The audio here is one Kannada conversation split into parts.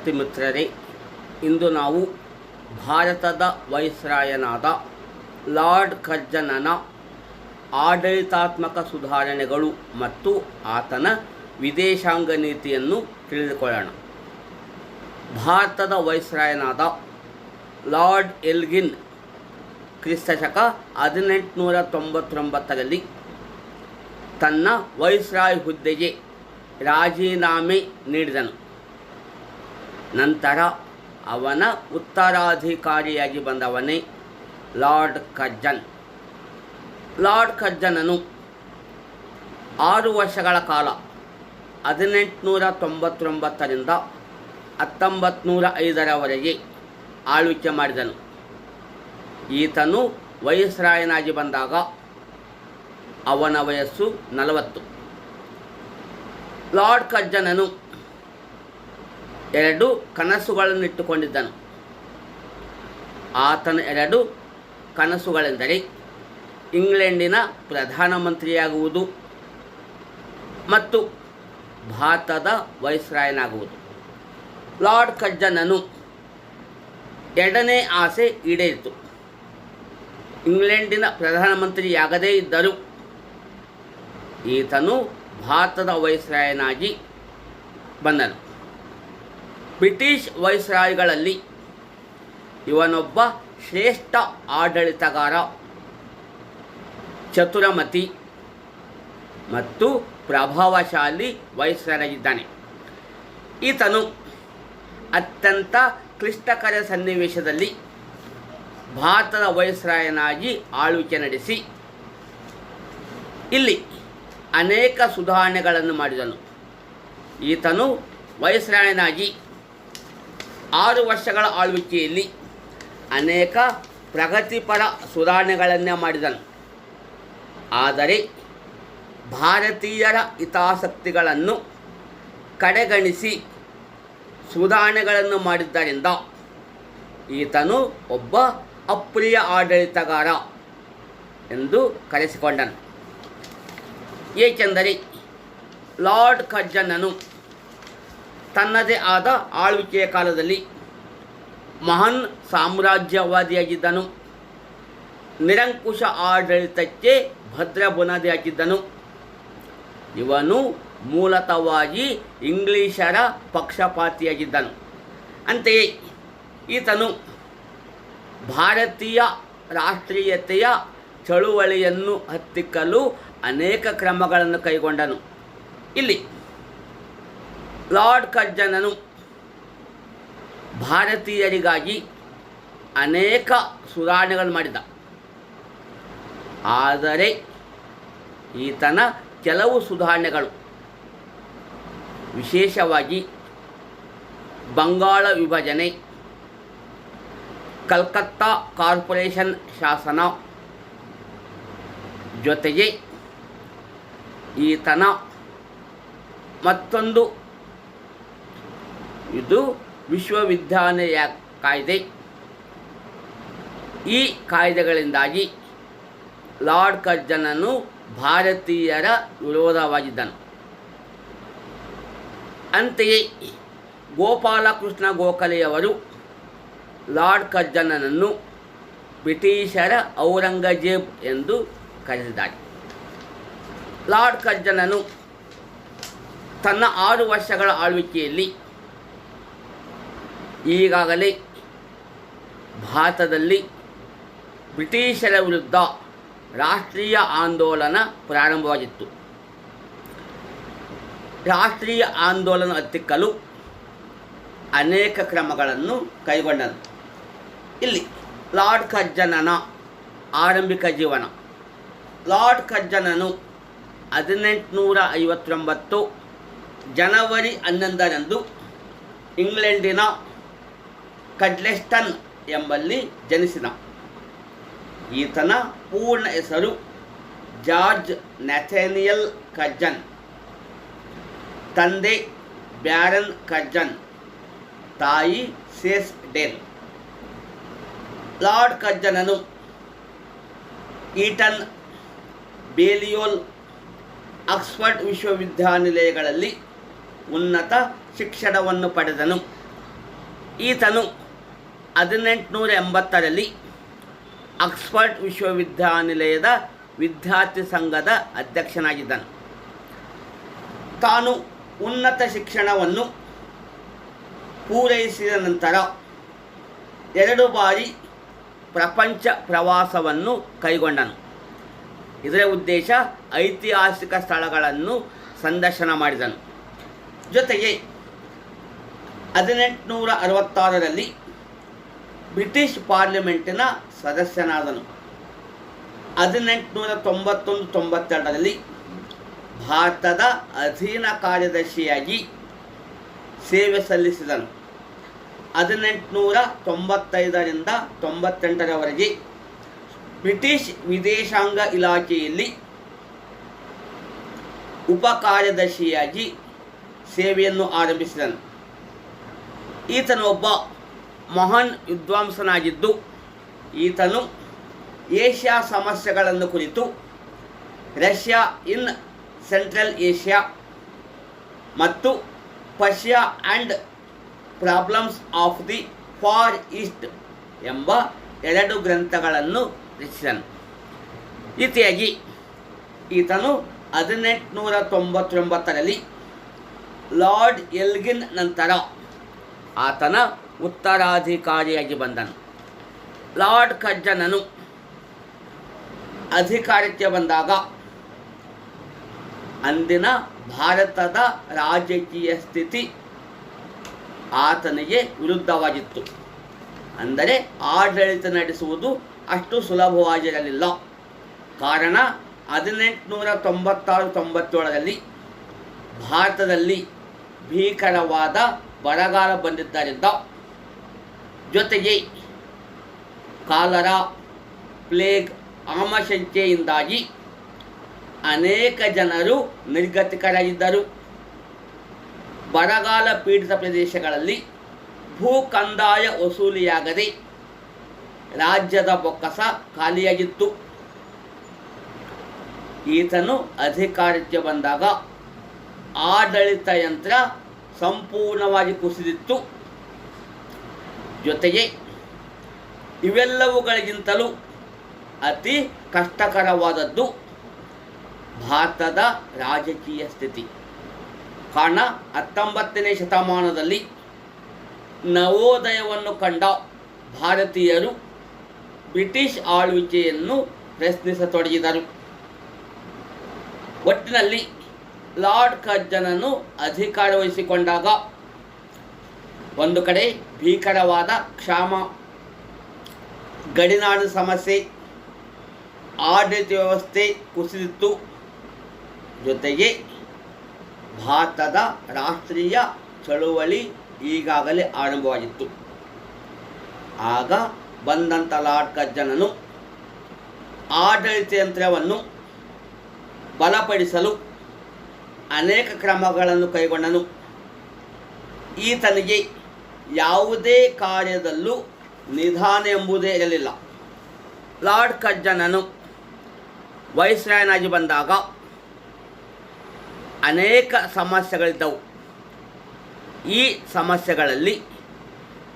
ವಿದ್ಯಾರ್ಥಿ ಮಿತ್ರರೇ, ಇಂದು ನಾವು ಭಾರತದ ವೈಸ್ರಾಯನಾದ ಲಾರ್ಡ್ ಕರ್ಜನನ ಆಡಳಿತಾತ್ಮಕ ಸುಧಾರಣೆಗಳು ಮತ್ತು ಆತನ ವಿದೇಶಾಂಗ ನೀತಿಯನ್ನು ತಿಳಿದುಕೊಳ್ಳೋಣ. ಭಾರತದ ವೈಸ್ರಾಯನಾದ ಲಾರ್ಡ್ ಎಲ್ಗಿನ್ ಕ್ರಿಸ್ತಶಕ 1899ರಲ್ಲಿ ತನ್ನ ವೈಸ್ರಾಯ್ ಹುದ್ದೆಗೆ ರಾಜೀನಾಮೆ ನೀಡಿದನು. ನಂತರ ಅವನ ಉತ್ತರಾಧಿಕಾರಿಯಾಗಿ ಬಂದವನೇ ಲಾರ್ಡ್ ಕರ್ಜನ್. ಲಾರ್ಡ್ ಕರ್ಜನನು 6 ವರ್ಷಗಳ ಕಾಲ 1899ರಿಂದ 1905ರವರೆಗೆ ಆಳ್ವಿಕೆ ಮಾಡಿದನು. ಈತನು ವೈಸ್ರಾಯನಾಗಿ ಬಂದಾಗ ಅವನ ವಯಸ್ಸು 40. ಲಾರ್ಡ್ ಕರ್ಜನನು 2 ಕನಸುಗಳನ್ನಿಟ್ಟುಕೊಂಡಿದ್ದನು. ಆತನ 2 ಕನಸುಗಳೆಂದರೆ ಇಂಗ್ಲೆಂಡಿನ ಪ್ರಧಾನಮಂತ್ರಿಯಾಗುವುದು ಮತ್ತು ಭಾರತದ ವೈಸ್ರಾಯನಾಗುವುದು. ಲಾರ್ಡ್ ಕರ್ಜನನು 2ನೇ ಆಸೆ ಈಡೇರಿತು. ಇಂಗ್ಲೆಂಡಿನ ಪ್ರಧಾನಮಂತ್ರಿಯಾಗದೇ ಇದ್ದರೂ ಈತನು ಭಾರತದ ವೈಸ್ರಾಯನಾಗಿ ಬಂದನು. ಬ್ರಿಟಿಷ್ ವೈಸ್ರಾಯ್ಗಳಲ್ಲಿ ಇವನೊಬ್ಬ ಶ್ರೇಷ್ಠ ಆಡಳಿತಗಾರ, ಚತುರಮತಿ ಮತ್ತು ಪ್ರಭಾವಶಾಲಿ ವೈಸ್ರಾಯನಾಗಿದ್ದಾನೆ. ಈತನು ಅತ್ಯಂತ ಕ್ಲಿಷ್ಟಕರ ಸನ್ನಿವೇಶದಲ್ಲಿ ಭಾರತದ ವೈಸ್ರಾಯನಾಗಿ ಆಳ್ವಿಕೆ ನಡೆಸಿ ಇಲ್ಲಿ ಅನೇಕ ಸುಧಾರಣೆಗಳನ್ನು ಮಾಡಿದನು. ಈತನು ವೈಸ್ರಾಯನಾಗಿ 6 ವರ್ಷಗಳ ಆಳ್ವಿಕೆಯಲ್ಲಿ ಅನೇಕ ಪ್ರಗತಿಪರ ಸುಧಾರಣೆಗಳನ್ನೇ ಮಾಡಿದನು. ಆದರೆ ಭಾರತೀಯರ ಹಿತಾಸಕ್ತಿಗಳನ್ನು ಕಡೆಗಣಿಸಿ ಸುಧಾರಣೆಗಳನ್ನು ಮಾಡಿದ್ದರಿಂದ ಈತನು ಒಬ್ಬ ಅಪ್ರಿಯ ಆಡಳಿತಗಾರ ಎಂದು ಕರೆಸಿಕೊಂಡನು. ಏಕೆಂದರೆ ಲಾರ್ಡ್ ಕರ್ಜನನು ತನ್ನದೇ ಆದ ಆಳ್ವಿಕೆಯ ಕಾಲದಲ್ಲಿ ಮಹಾನ್ ಸಾಮ್ರಾಜ್ಯವಾದಿಯಾಗಿದ್ದನು. ನಿರಂಕುಶ ಆಡಳಿತಕ್ಕೆ ಭದ್ರ ಬುನಾದಿ ಹಾಕಿದ್ದನು. ಇವನು ಮೂಲತಃವಾಗಿ ಇಂಗ್ಲಿಷರ ಪಕ್ಷಪಾತಿಯಾಗಿದ್ದನು. ಅಂತೆಯೇ ಈತನು ಭಾರತೀಯ ರಾಷ್ಟ್ರೀಯತೆಯ ಚಳುವಳಿಯನ್ನು ಹತ್ತಿಕ್ಕಲು ಅನೇಕ ಕ್ರಮಗಳನ್ನು ಕೈಗೊಂಡನು. ಇಲ್ಲಿ ಲಾರ್ಡ್ ಕರ್ಜನನು ಭಾರತೀಯರಿಗಾಗಿ ಅನೇಕ ಸುಧಾರಣೆಗಳು ಮಾಡಿದ. ಆದರೆ ಈತನ ಕೆಲವು ಸುಧಾರಣೆಗಳು ವಿಶೇಷವಾಗಿ ಬಂಗಾಳ ವಿಭಜನೆ, ಕಲ್ಕತ್ತಾ ಕಾರ್ಪೊರೇಷನ್ ಶಾಸನ, ಜೊತೆಗೆ ಈತನ ಮತ್ತೊಂದು ಇದು ವಿಶ್ವವಿದ್ಯಾಲಯ ಕಾಯ್ದೆ. ಈ ಕಾಯ್ದೆಗಳಿಂದಾಗಿ ಲಾರ್ಡ್ ಕರ್ಜನನು ಭಾರತೀಯರ ವಿರೋಧವಾಗಿದ್ದನು. ಅಂತೆಯೇ ಗೋಪಾಲಕೃಷ್ಣ ಗೋಖಲೆಯವರು ಲಾರ್ಡ್ ಕರ್ಜನನನ್ನು ಬ್ರಿಟಿಷರ ಔರಂಗಜೇಬ್ ಎಂದು ಕರೆದಿದ್ದಾರೆ. ಲಾರ್ಡ್ ಕರ್ಜನನು ತನ್ನ 6 ವರ್ಷಗಳ ಆಳ್ವಿಕೆಯಲ್ಲಿ ಈಗಾಗಲೇ ಭಾರತದಲ್ಲಿ ಬ್ರಿಟಿಷರ ವಿರುದ್ಧ ರಾಷ್ಟ್ರೀಯ ಆಂದೋಲನ ಪ್ರಾರಂಭವಾಗಿತ್ತು. ರಾಷ್ಟ್ರೀಯ ಆಂದೋಲನ ಹತ್ತಿಕ್ಕಲು ಅನೇಕ ಕ್ರಮಗಳನ್ನು ಕೈಗೊಂಡನು. ಇಲ್ಲಿ ಲಾರ್ಡ್ ಕರ್ಜನನ ಆರಂಭಿಕ ಜೀವನ. ಲಾರ್ಡ್ ಕರ್ಜನನು 1859 ಜನವರಿ 11ರಂದು ಇಂಗ್ಲೆಂಡಿನ ಕಡ್ಲೆಸ್ಟನ್ ಎಂಬಲ್ಲಿ ಜನಿಸಿದ. ಈತನ ಪೂರ್ಣ ಹೆಸರು ಜಾರ್ಜ್ ನ್ಯಾಥಾನಿಯಲ್ ಕರ್ಜನ್. ತಂದೆ ಬ್ಯಾರನ್ ಕರ್ಜನ್, ತಾಯಿ ಸೇಸ್ ಡೇಲ್. ಲಾರ್ಡ್ ಕರ್ಜನನು ಈಟನ್, ಬೇಲಿಯೋಲ್, ಆಕ್ಸ್ಫರ್ಡ್ ವಿಶ್ವವಿದ್ಯಾನಿಲಯಗಳಲ್ಲಿ ಉನ್ನತ ಶಿಕ್ಷಣವನ್ನು ಪಡೆದನು. ಈತನು 1880ರಲ್ಲಿ ಆಕ್ಸ್ಫರ್ಡ್ ವಿಶ್ವವಿದ್ಯಾನಿಲಯದ ವಿದ್ಯಾರ್ಥಿ ಸಂಘದ ಅಧ್ಯಕ್ಷನಾಗಿದ್ದನು. ತಾನು ಉನ್ನತ ಶಿಕ್ಷಣವನ್ನು ಪೂರೈಸಿದ ನಂತರ 2 ಬಾರಿ ಪ್ರಪಂಚ ಪ್ರವಾಸವನ್ನು ಕೈಗೊಂಡನು. ಇದರ ಉದ್ದೇಶ ಐತಿಹಾಸಿಕ ಸ್ಥಳಗಳನ್ನು ಸಂದರ್ಶನ ಮಾಡಿದನು. ಜೊತೆಗೆ 1866ರಲ್ಲಿ ಬ್ರಿಟಿಷ್ ಪಾರ್ಲಿಮೆಂಟಿನ ಸದಸ್ಯನಾದನು. 1891-92ರಲ್ಲಿ ಭಾರತದ ಅಧೀನ ಕಾರ್ಯದರ್ಶಿಯಾಗಿ ಸೇವೆ ಸಲ್ಲಿಸಿದನು. 1895ರಿಂದ 98ರವರೆಗೆ ಬ್ರಿಟಿಷ್ ವಿದೇಶಾಂಗ ಇಲಾಖೆಯಲ್ಲಿ ಉಪ ಕಾರ್ಯದರ್ಶಿಯಾಗಿ ಸೇವೆಯನ್ನು ಆರಂಭಿಸಿದನು. ಈತನು ಒಬ್ಬ ಮಹಾನ್ ವಿದ್ವಾಂಸನಾಗಿದ್ದು, ಈತನು ಏಷ್ಯಾ ಸಮಸ್ಯೆಗಳನ್ನು ಕುರಿತು ರಷ್ಯಾ ಇನ್ ಸೆಂಟ್ರಲ್ ಏಷ್ಯಾ ಮತ್ತು Persia and problems of the for East ಎಂಬ 2 ಗ್ರಂಥಗಳನ್ನು ರಚಿಸಿದನು. ಇತಿಯಾಗಿ ಈತನು 1899ರಲ್ಲಿ ಲಾರ್ಡ್ ಎಲ್ಗಿನ್ ನಂತರ ಆತನ ಉತ್ತರಾಧಿಕಾರಿಯಾಗಿ ಬಂದನು. ಲಾರ್ಡ್ ಕರ್ಜನನು ಅಧಿಕಾರಕ್ಕೆ ಬಂದಾಗ ಅಂದಿನ ಭಾರತದ ರಾಜಕೀಯ ಸ್ಥಿತಿ ಆತನಿಗೆ ವಿರುದ್ಧವಾಗಿತ್ತು. ಅಂದರೆ ಆಡಳಿತ ನಡೆಸುವುದು ಅಷ್ಟು ಸುಲಭವಾಗಿರಲಿಲ್ಲ. ಕಾರಣ 1896-97ರಲ್ಲಿ ಭಾರತದಲ್ಲಿ ಭೀಕರವಾದ ಬರಗಾಲ ಬಂದಿದ್ದರಿಂದ, ಜೊತೆಗೆ ಕಾಲರಾ, ಪ್ಲೇಗ್, ಆಮಶಂಕೆಯಿಂದಾಗಿ ಅನೇಕ ಜನರು ನಿರ್ಗತಿಕರಾಗಿದ್ದರು. ಬರಗಾಲ ಪೀಡಿತ ಪ್ರದೇಶಗಳಲ್ಲಿ ಭೂ ಕಂದಾಯ ವಸೂಲಿಯಾಗದೆ ರಾಜ್ಯದ ಬೊಕ್ಕಸ ಖಾಲಿಯಾಗಿತ್ತು. ಈತನು ಅಧಿಕಾರಕ್ಕೆ ಬಂದಾಗ ಆಡಳಿತ ಯಂತ್ರ ಸಂಪೂರ್ಣವಾಗಿ ಕುಸಿದಿತ್ತು. ಜೊತೆಗೆ ಇವೆಲ್ಲವುಗಳಿಗಿಂತಲೂ ಅತಿ ಕಷ್ಟಕರವಾದದ್ದು ಭಾರತದ ರಾಜಕೀಯ ಸ್ಥಿತಿ. ಕಾರಣ 19ನೇ ಶತಮಾನದಲ್ಲಿ ನವೋದಯವನ್ನು ಕಂಡ ಭಾರತೀಯರು ಬ್ರಿಟಿಷ್ ಆಳ್ವಿಕೆಯನ್ನು ಪ್ರಶ್ನಿಸತೊಡಗಿದರು. ಒಟ್ಟಿನಲ್ಲಿ ಲಾರ್ಡ್ ಕರ್ಜನನು ಅಧಿಕಾರ ವಹಿಸಿಕೊಂಡಾಗ ಒಂದು ಕಡೆ ಭೀಕರವಾದ ಕ್ಷಾಮ, ಗಡಿನಾಡು ಸಮಸ್ಯೆ, ಆಡಳಿತ ವ್ಯವಸ್ಥೆ ಕುಸಿದಿತ್ತು. ಜೊತೆಗೆ ಭಾರತದ ರಾಷ್ಟ್ರೀಯ ಚಳುವಳಿ ಈಗಾಗಲೇ ಆರಂಭವಾಗಿತ್ತು. ಆಗ ಬಂದಂಥ ಲಾರ್ಡ್ ಕರ್ಜನನು ಆಡಳಿತ ಯಂತ್ರವನ್ನು ಬಲಪಡಿಸಲು ಅನೇಕ ಕ್ರಮಗಳನ್ನು ಕೈಗೊಂಡನು. ಈತನಿಗೆ ಯಾವುದೇ ಕಾರ್ಯದಲ್ಲೂ ನಿಧಾನ ಎಂಬುದೇ ಇರಲಿಲ್ಲ. ಲಾರ್ಡ್ ಕರ್ಜನನು ವೈಸ್ರಾಯನಾಗಿ ಬಂದಾಗ ಅನೇಕ ಸಮಸ್ಯೆಗಳಿದ್ದವು. ಈ ಸಮಸ್ಯೆಗಳಲ್ಲಿ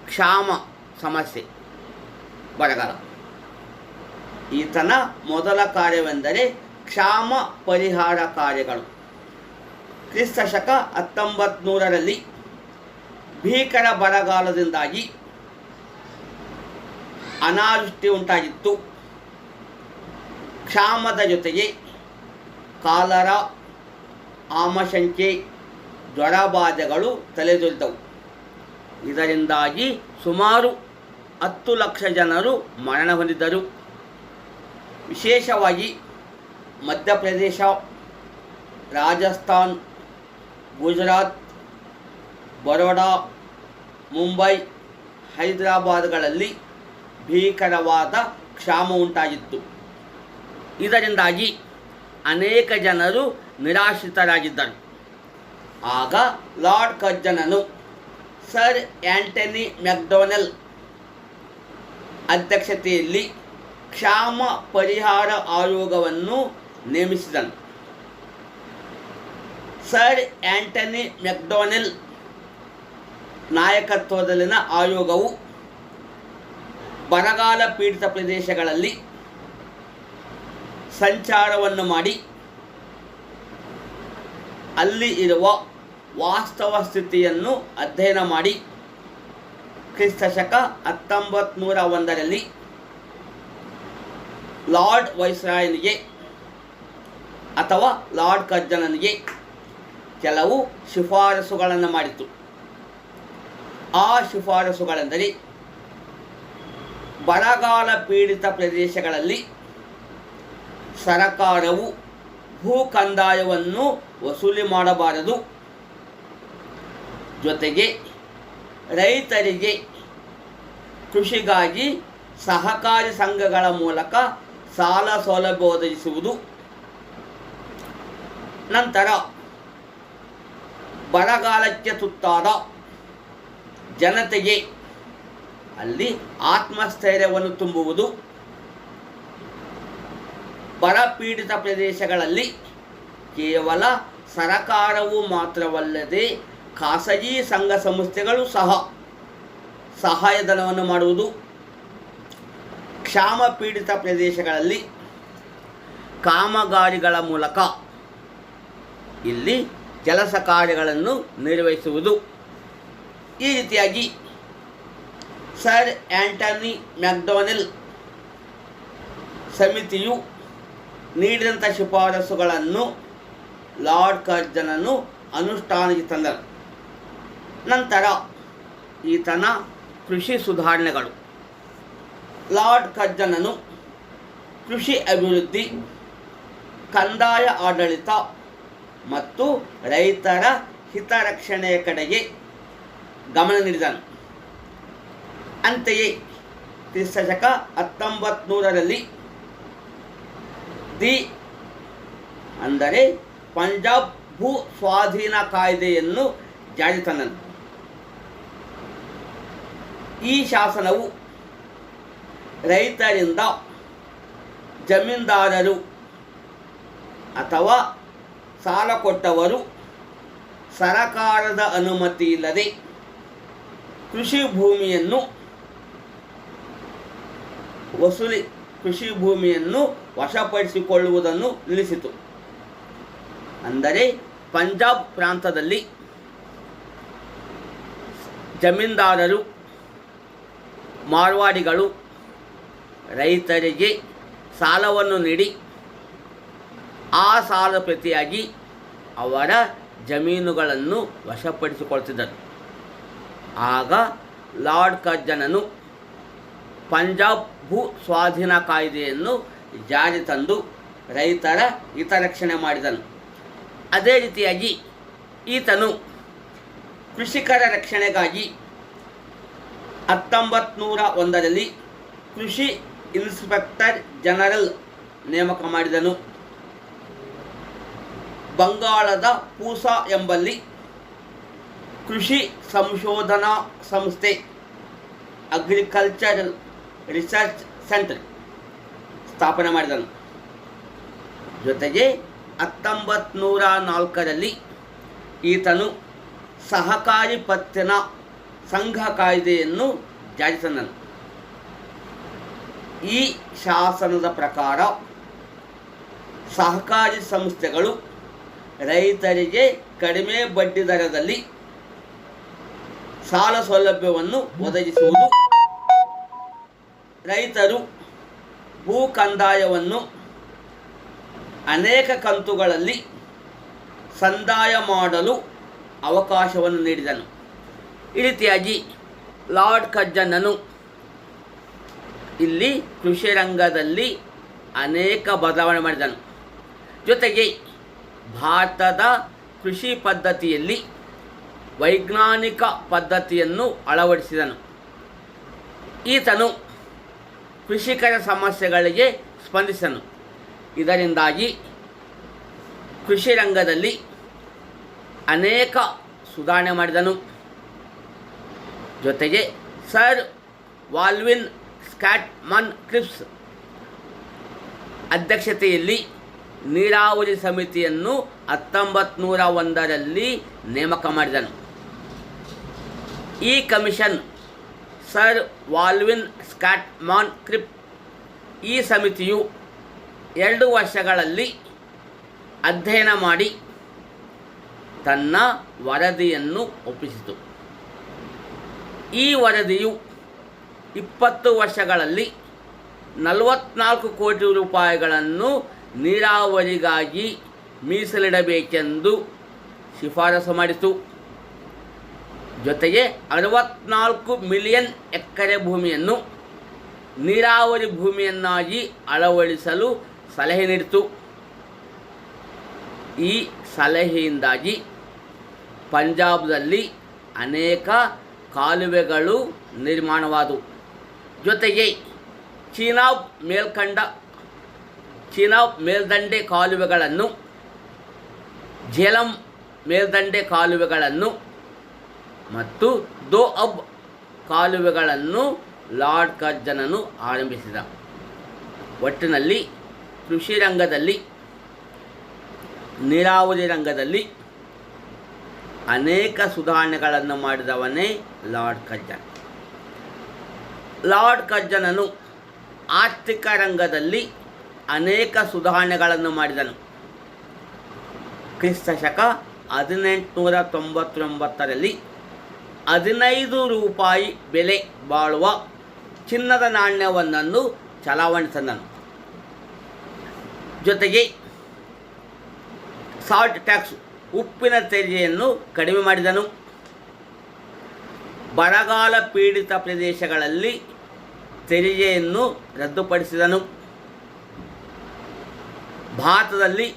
ಕ್ಷಾಮ ಸಮಸ್ಯೆ, ಬರಗಾಲ. ಈತನ ಮೊದಲ ಕಾರ್ಯವೆಂದರೆ ಕ್ಷಾಮ ಪರಿಹಾರ ಕಾರ್ಯಗಳು. ಕ್ರಿಸ್ತಶಕ 1900ರಲ್ಲಿ ಭೀಕರ ಬರಗಾಲದಿಂದಾಗಿ ಅನಾವೃಷ್ಟಿ ಉಂಟಾಗಿತ್ತು. ಕ್ಷಾಮದ ಜೊತೆಗೆ ಕಾಲರಾ, ಆಮಶಂಕೆ, ಜ್ವರಬಾಧೆಗಳು ತಲೆದೋರಿದವು. ಇದರಿಂದಾಗಿ ಸುಮಾರು 10 ಲಕ್ಷ ಜನರು ಮರಣ ಹೊಂದಿದ್ದರು. ವಿಶೇಷವಾಗಿ ಮಧ್ಯಪ್ರದೇಶ, ರಾಜಸ್ಥಾನ್, ಗುಜರಾತ್, ಬರೋಡಾ, ಮುಂಬೈ, ಹೈದರಾಬಾದ್ಗಳಲ್ಲಿ ಭೀಕರವಾದ ಕ್ಷಾಮ ಉಂಟಾಗಿತ್ತು. ಇದರಿಂದಾಗಿ ಅನೇಕ ಜನರು ನಿರಾಶ್ರಿತರಾಗಿದ್ದರು. ಆಗ ಲಾರ್ಡ್ ಕರ್ಜನನು ಸರ್ ಆಂಟನಿ ಮೆಕ್ಡೊನೆಲ್ ಅಧ್ಯಕ್ಷತೆಯಲ್ಲಿ ಕ್ಷಾಮ ಪರಿಹಾರ ಆಯೋಗವನ್ನು ನೇಮಿಸಿದನು. ಸರ್ ಆಂಟನಿ ಮೆಕ್ಡೊನೆಲ್ ನಾಯಕತ್ವದಲ್ಲಿನ ಆಯೋಗವು ಬರಗಾಲ ಪೀಡಿತ ಪ್ರದೇಶಗಳಲ್ಲಿ ಸಂಚಾರವನ್ನು ಮಾಡಿ ಅಲ್ಲಿ ಇರುವ ವಾಸ್ತವ ಸ್ಥಿತಿಯನ್ನು ಅಧ್ಯಯನ ಮಾಡಿ ಕ್ರಿಸ್ತಶಕ 1901ರಲ್ಲಿ ಲಾರ್ಡ್ ವೈಸ್ರಾಯನಿಗೆ ಅಥವಾ ಲಾರ್ಡ್ ಕರ್ಜನನಿಗೆ ಕೆಲವು ಶಿಫಾರಸುಗಳನ್ನು ಮಾಡಿತು. ಆ ಶಿಫಾರಸುಗಳೆಂದರೆ ಬರಗಾಲ ಪೀಡಿತ ಪ್ರದೇಶಗಳಲ್ಲಿ ಸರಕಾರವು ಭೂ ಕಂದಾಯವನ್ನು ವಸೂಲಿ ಮಾಡಬಾರದು, ಜೊತೆಗೆ ರೈತರಿಗೆ ಕೃಷಿಗಾಗಿ ಸಹಕಾರಿ ಸಂಘಗಳ ಮೂಲಕ ಸಾಲ ಸೌಲಭ್ಯ ಒದಗಿಸುವುದು, ನಂತರ ಬರಗಾಲಕ್ಕೆ ತುತ್ತಾದ ಜನತೆಗೆ ಅಲ್ಲಿ ಆತ್ಮಸ್ಥೈರ್ಯವನ್ನು ತುಂಬುವುದು, ಬರಪೀಡಿತ ಪ್ರದೇಶಗಳಲ್ಲಿ ಕೇವಲ ಸರಕಾರವು ಮಾತ್ರವಲ್ಲದೆ ಖಾಸಗಿ ಸಂಘ ಸಂಸ್ಥೆಗಳು ಸಹ ಸಹಾಯಧನವನ್ನು ಮಾಡುವುದು, ಕ್ಷಾಮ ಪೀಡಿತ ಪ್ರದೇಶಗಳಲ್ಲಿ ಕಾಮಗಾರಿಗಳ ಮೂಲಕ ಇಲ್ಲಿ ಕೆಲಸ ಕಾರ್ಯಗಳನ್ನು ನಿರ್ವಹಿಸುವುದು. ಈ ರೀತಿಯಾಗಿ ಸರ್ ಆಂಟನಿ ಮ್ಯಾಕ್ಡೊನೆಲ್ ಸಮಿತಿಯು ನೀಡಿದಂಥ ಶಿಫಾರಸುಗಳನ್ನು ಲಾರ್ಡ್ ಕರ್ಜನನು ಅನುಷ್ಠಾನಕ್ಕೆ ತಂದರು. ನಂತರ ಈತನ ಕೃಷಿ ಸುಧಾರಣೆಗಳು. ಲಾರ್ಡ್ ಕರ್ಜನನು ಕೃಷಿ ಅಭಿವೃದ್ಧಿ, ಕಂದಾಯ ಆಡಳಿತ ಮತ್ತು ರೈತರ ಹಿತರಕ್ಷಣೆಯ ಕಡೆಗೆ ಗಮನ ನೀಡಿದನು. ಅಂತೆಯೇ ಕ್ರಿಸ್ತಶಕ 1900ರಲ್ಲಿ ಅಂದರೆ ಪಂಜಾಬ್ ಭೂ ಸ್ವಾಧೀನ ಕಾಯ್ದೆಯನ್ನು ಜಾರಿ ತಂದನು. ಈ ಶಾಸನವು ರೈತರಿಂದ ಜಮೀನ್ದಾರರು ಅಥವಾ ಸಾಲ ಕೊಟ್ಟವರು ಸರಕಾರದ ಅನುಮತಿ ಇಲ್ಲದೆ ಕೃಷಿ ಭೂಮಿಯನ್ನು ವಶಪಡಿಸಿಕೊಳ್ಳುವುದನ್ನು ನಿಲ್ಲಿಸಿತು. ಅಂದರೆ ಪಂಜಾಬ್ ಪ್ರಾಂತದಲ್ಲಿ ಜಮೀನ್ದಾರರು, ಮಾರ್ವಾಡಿಗಳು ರೈತರಿಗೆ ಸಾಲವನ್ನು ನೀಡಿ ಆ ಸಾಲ ಪ್ರತಿಯಾಗಿ ಅವರ ಜಮೀನುಗಳನ್ನು ವಶಪಡಿಸಿಕೊಳ್ತಿದ್ದರು. ಆಗ ಲಾರ್ಡ್ ಕರ್ಜನನು ಪಂಜಾಬ್ ಭೂ ಸ್ವಾಧೀನ ಕಾಯ್ದೆಯನ್ನು ಜಾರಿ ತಂದು ರೈತರ ಹಿತರಕ್ಷಣೆ ಮಾಡಿದನು. ಅದೇ ರೀತಿಯಾಗಿ ಈತನು ಕೃಷಿಕರ ರಕ್ಷಣೆಗಾಗಿ 1901ರಲ್ಲಿ ಕೃಷಿ ಇನ್ಸ್ಪೆಕ್ಟರ್ ಜನರಲ್ ನೇಮಕ ಮಾಡಿದನು. ಬಂಗಾಳದ ಪೂಸಾ ಎಂಬಲ್ಲಿ ಕೃಷಿ ಸಂಶೋಧನಾ ಸಂಸ್ಥೆ ಅಗ್ರಿಕಲ್ಚರಲ್ ರಿಸರ್ಚ್ ಸೆಂಟರ್ ಸ್ಥಾಪನೆ ಮಾಡಿದನು. ಜೊತೆಗೆ 1904ರಲ್ಲಿ ಈತನು ಸಹಕಾರಿ ಪತ್ತಿನ ಸಂಘ ಕಾಯ್ದೆಯನ್ನು ಜಾರಿ ತಂದನು. ಈ ಶಾಸನದ ಪ್ರಕಾರ ಸಹಕಾರಿ ಸಂಸ್ಥೆಗಳು ರೈತರಿಗೆ ಕಡಿಮೆ ಬಡ್ಡಿ ದರದಲ್ಲಿ ಸಾಲ ಸೌಲಭ್ಯವನ್ನು ಒದಗಿಸುವುದು, ರೈತರು ಭೂ ಕಂದಾಯವನ್ನು ಅನೇಕ ಕಂತುಗಳಲ್ಲಿ ಸಂದಾಯ ಮಾಡಲು ಅವಕಾಶವನ್ನು ನೀಡಿದನು. ಈ ರೀತಿಯಾಗಿ ಲಾರ್ಡ್ ಕರ್ಜನನು ಇಲ್ಲಿ ಕೃಷಿ ರಂಗದಲ್ಲಿ ಅನೇಕ ಬದಲಾವಣೆ ಮಾಡಿದನು. ಜೊತೆಗೆ ಭಾರತದ ಕೃಷಿ ಪದ್ಧತಿಯಲ್ಲಿ ವೈಜ್ಞಾನಿಕ ಪದ್ಧತಿಯನ್ನು ಅಳವಡಿಸಿದನು. ಈತನು ಕೃಷಿಕರ ಸಮಸ್ಯೆಗಳಿಗೆ ಸ್ಪಂದಿಸನು. ಇದರಿಂದಾಗಿ ಕೃಷಿ ರಂಗದಲ್ಲಿ ಅನೇಕ ಸುಧಾರಣೆ ಮಾಡಿದನು. ಜೊತೆಗೆ ಸರ್ ವಾಲ್ವಿನ್ ಸ್ಕಾಟ್ಮನ್ ಕ್ರಿಪ್ಸ್ ಅಧ್ಯಕ್ಷತೆಯಲ್ಲಿ ನೀರಾವರಿ ಸಮಿತಿಯನ್ನು 1901ರಲ್ಲಿ ನೇಮಕ ಮಾಡಿದನು. ಈ ಕಮಿಷನ್ ಸರ್ ವಾಲ್ವಿನ್ ಸ್ಕಾಟ್ ಮಾನ್ಕ್ರಿಪ್ ಈ ಸಮಿತಿಯು 2 ವರ್ಷಗಳಲ್ಲಿ ಅಧ್ಯಯನ ಮಾಡಿ ತನ್ನ ವರದಿಯನ್ನು ಒಪ್ಪಿಸಿತು. ಈ ವರದಿಯು 20 ವರ್ಷಗಳಲ್ಲಿ 44 ಕೋಟಿ ರೂಪಾಯಿಗಳನ್ನು ನೀರಾವರಿಗಾಗಿ ಮೀಸಲಿಡಬೇಕೆಂದು ಶಿಫಾರಸು ಮಾಡಿತು. ಜೊತೆಗೆ 64 ಮಿಲಿಯನ್ ಎಕರೆ ಭೂಮಿಯನ್ನು ನೀರಾವರಿ ಭೂಮಿಯನ್ನಾಗಿ ಅಳವಡಿಸಲು ಸಲಹೆ ನೀಡಿತು. ಈ ಸಲಹೆಯಿಂದಾಗಿ ಪಂಜಾಬ್ದಲ್ಲಿ ಅನೇಕ ಕಾಲುವೆಗಳು ನಿರ್ಮಾಣವಾದವು. ಜೊತೆಗೆ ಚೀನಾಬ್ ಮೇಲ್ದಂಡೆ ಕಾಲುವೆಗಳನ್ನು, ಝೇಲಂ ಮೇಲ್ದಂಡೆ ಕಾಲುವೆಗಳನ್ನು ಮತ್ತು ದೋಅಬ್ ಕಾಲುವೆಗಳನ್ನು ಲಾರ್ಡ್ ಕರ್ಜನನು ಆರಂಭಿಸಿದ. ಒಟ್ಟಿನಲ್ಲಿ ಕೃಷಿ ರಂಗದಲ್ಲಿ, ನೀರಾವರಿ ರಂಗದಲ್ಲಿ ಅನೇಕ ಸುಧಾರಣೆಗಳನ್ನು ಮಾಡಿದವನೇ ಲಾರ್ಡ್ ಕರ್ಜನ್. ಲಾರ್ಡ್ ಕರ್ಜನನು ಆರ್ಥಿಕ ರಂಗದಲ್ಲಿ ಅನೇಕ ಸುಧಾರಣೆಗಳನ್ನು ಮಾಡಿದನು. ಕ್ರಿಸ್ತಶಕ 1899ರಲ್ಲಿ 15 ರೂಪಾಯಿ ಬೆಲೆ ಬಾಳುವ ಚಿನ್ನದ ನಾಣ್ಯವೊಂದನ್ನು ಚಲಾವಣೆ ತಂದನು. ಜೊತೆಗೆ ಸಾಲ್ಟ್ ಟ್ಯಾಕ್ಸ್, ಉಪ್ಪಿನ ತೆರಿಗೆಯನ್ನು ಕಡಿಮೆ ಮಾಡಿದನು. ಬರಗಾಲ ಪೀಡಿತ ಪ್ರದೇಶಗಳಲ್ಲಿ ತೆರಿಗೆಯನ್ನು ರದ್ದುಪಡಿಸಿದನು. ಭಾರತದಲ್ಲಿ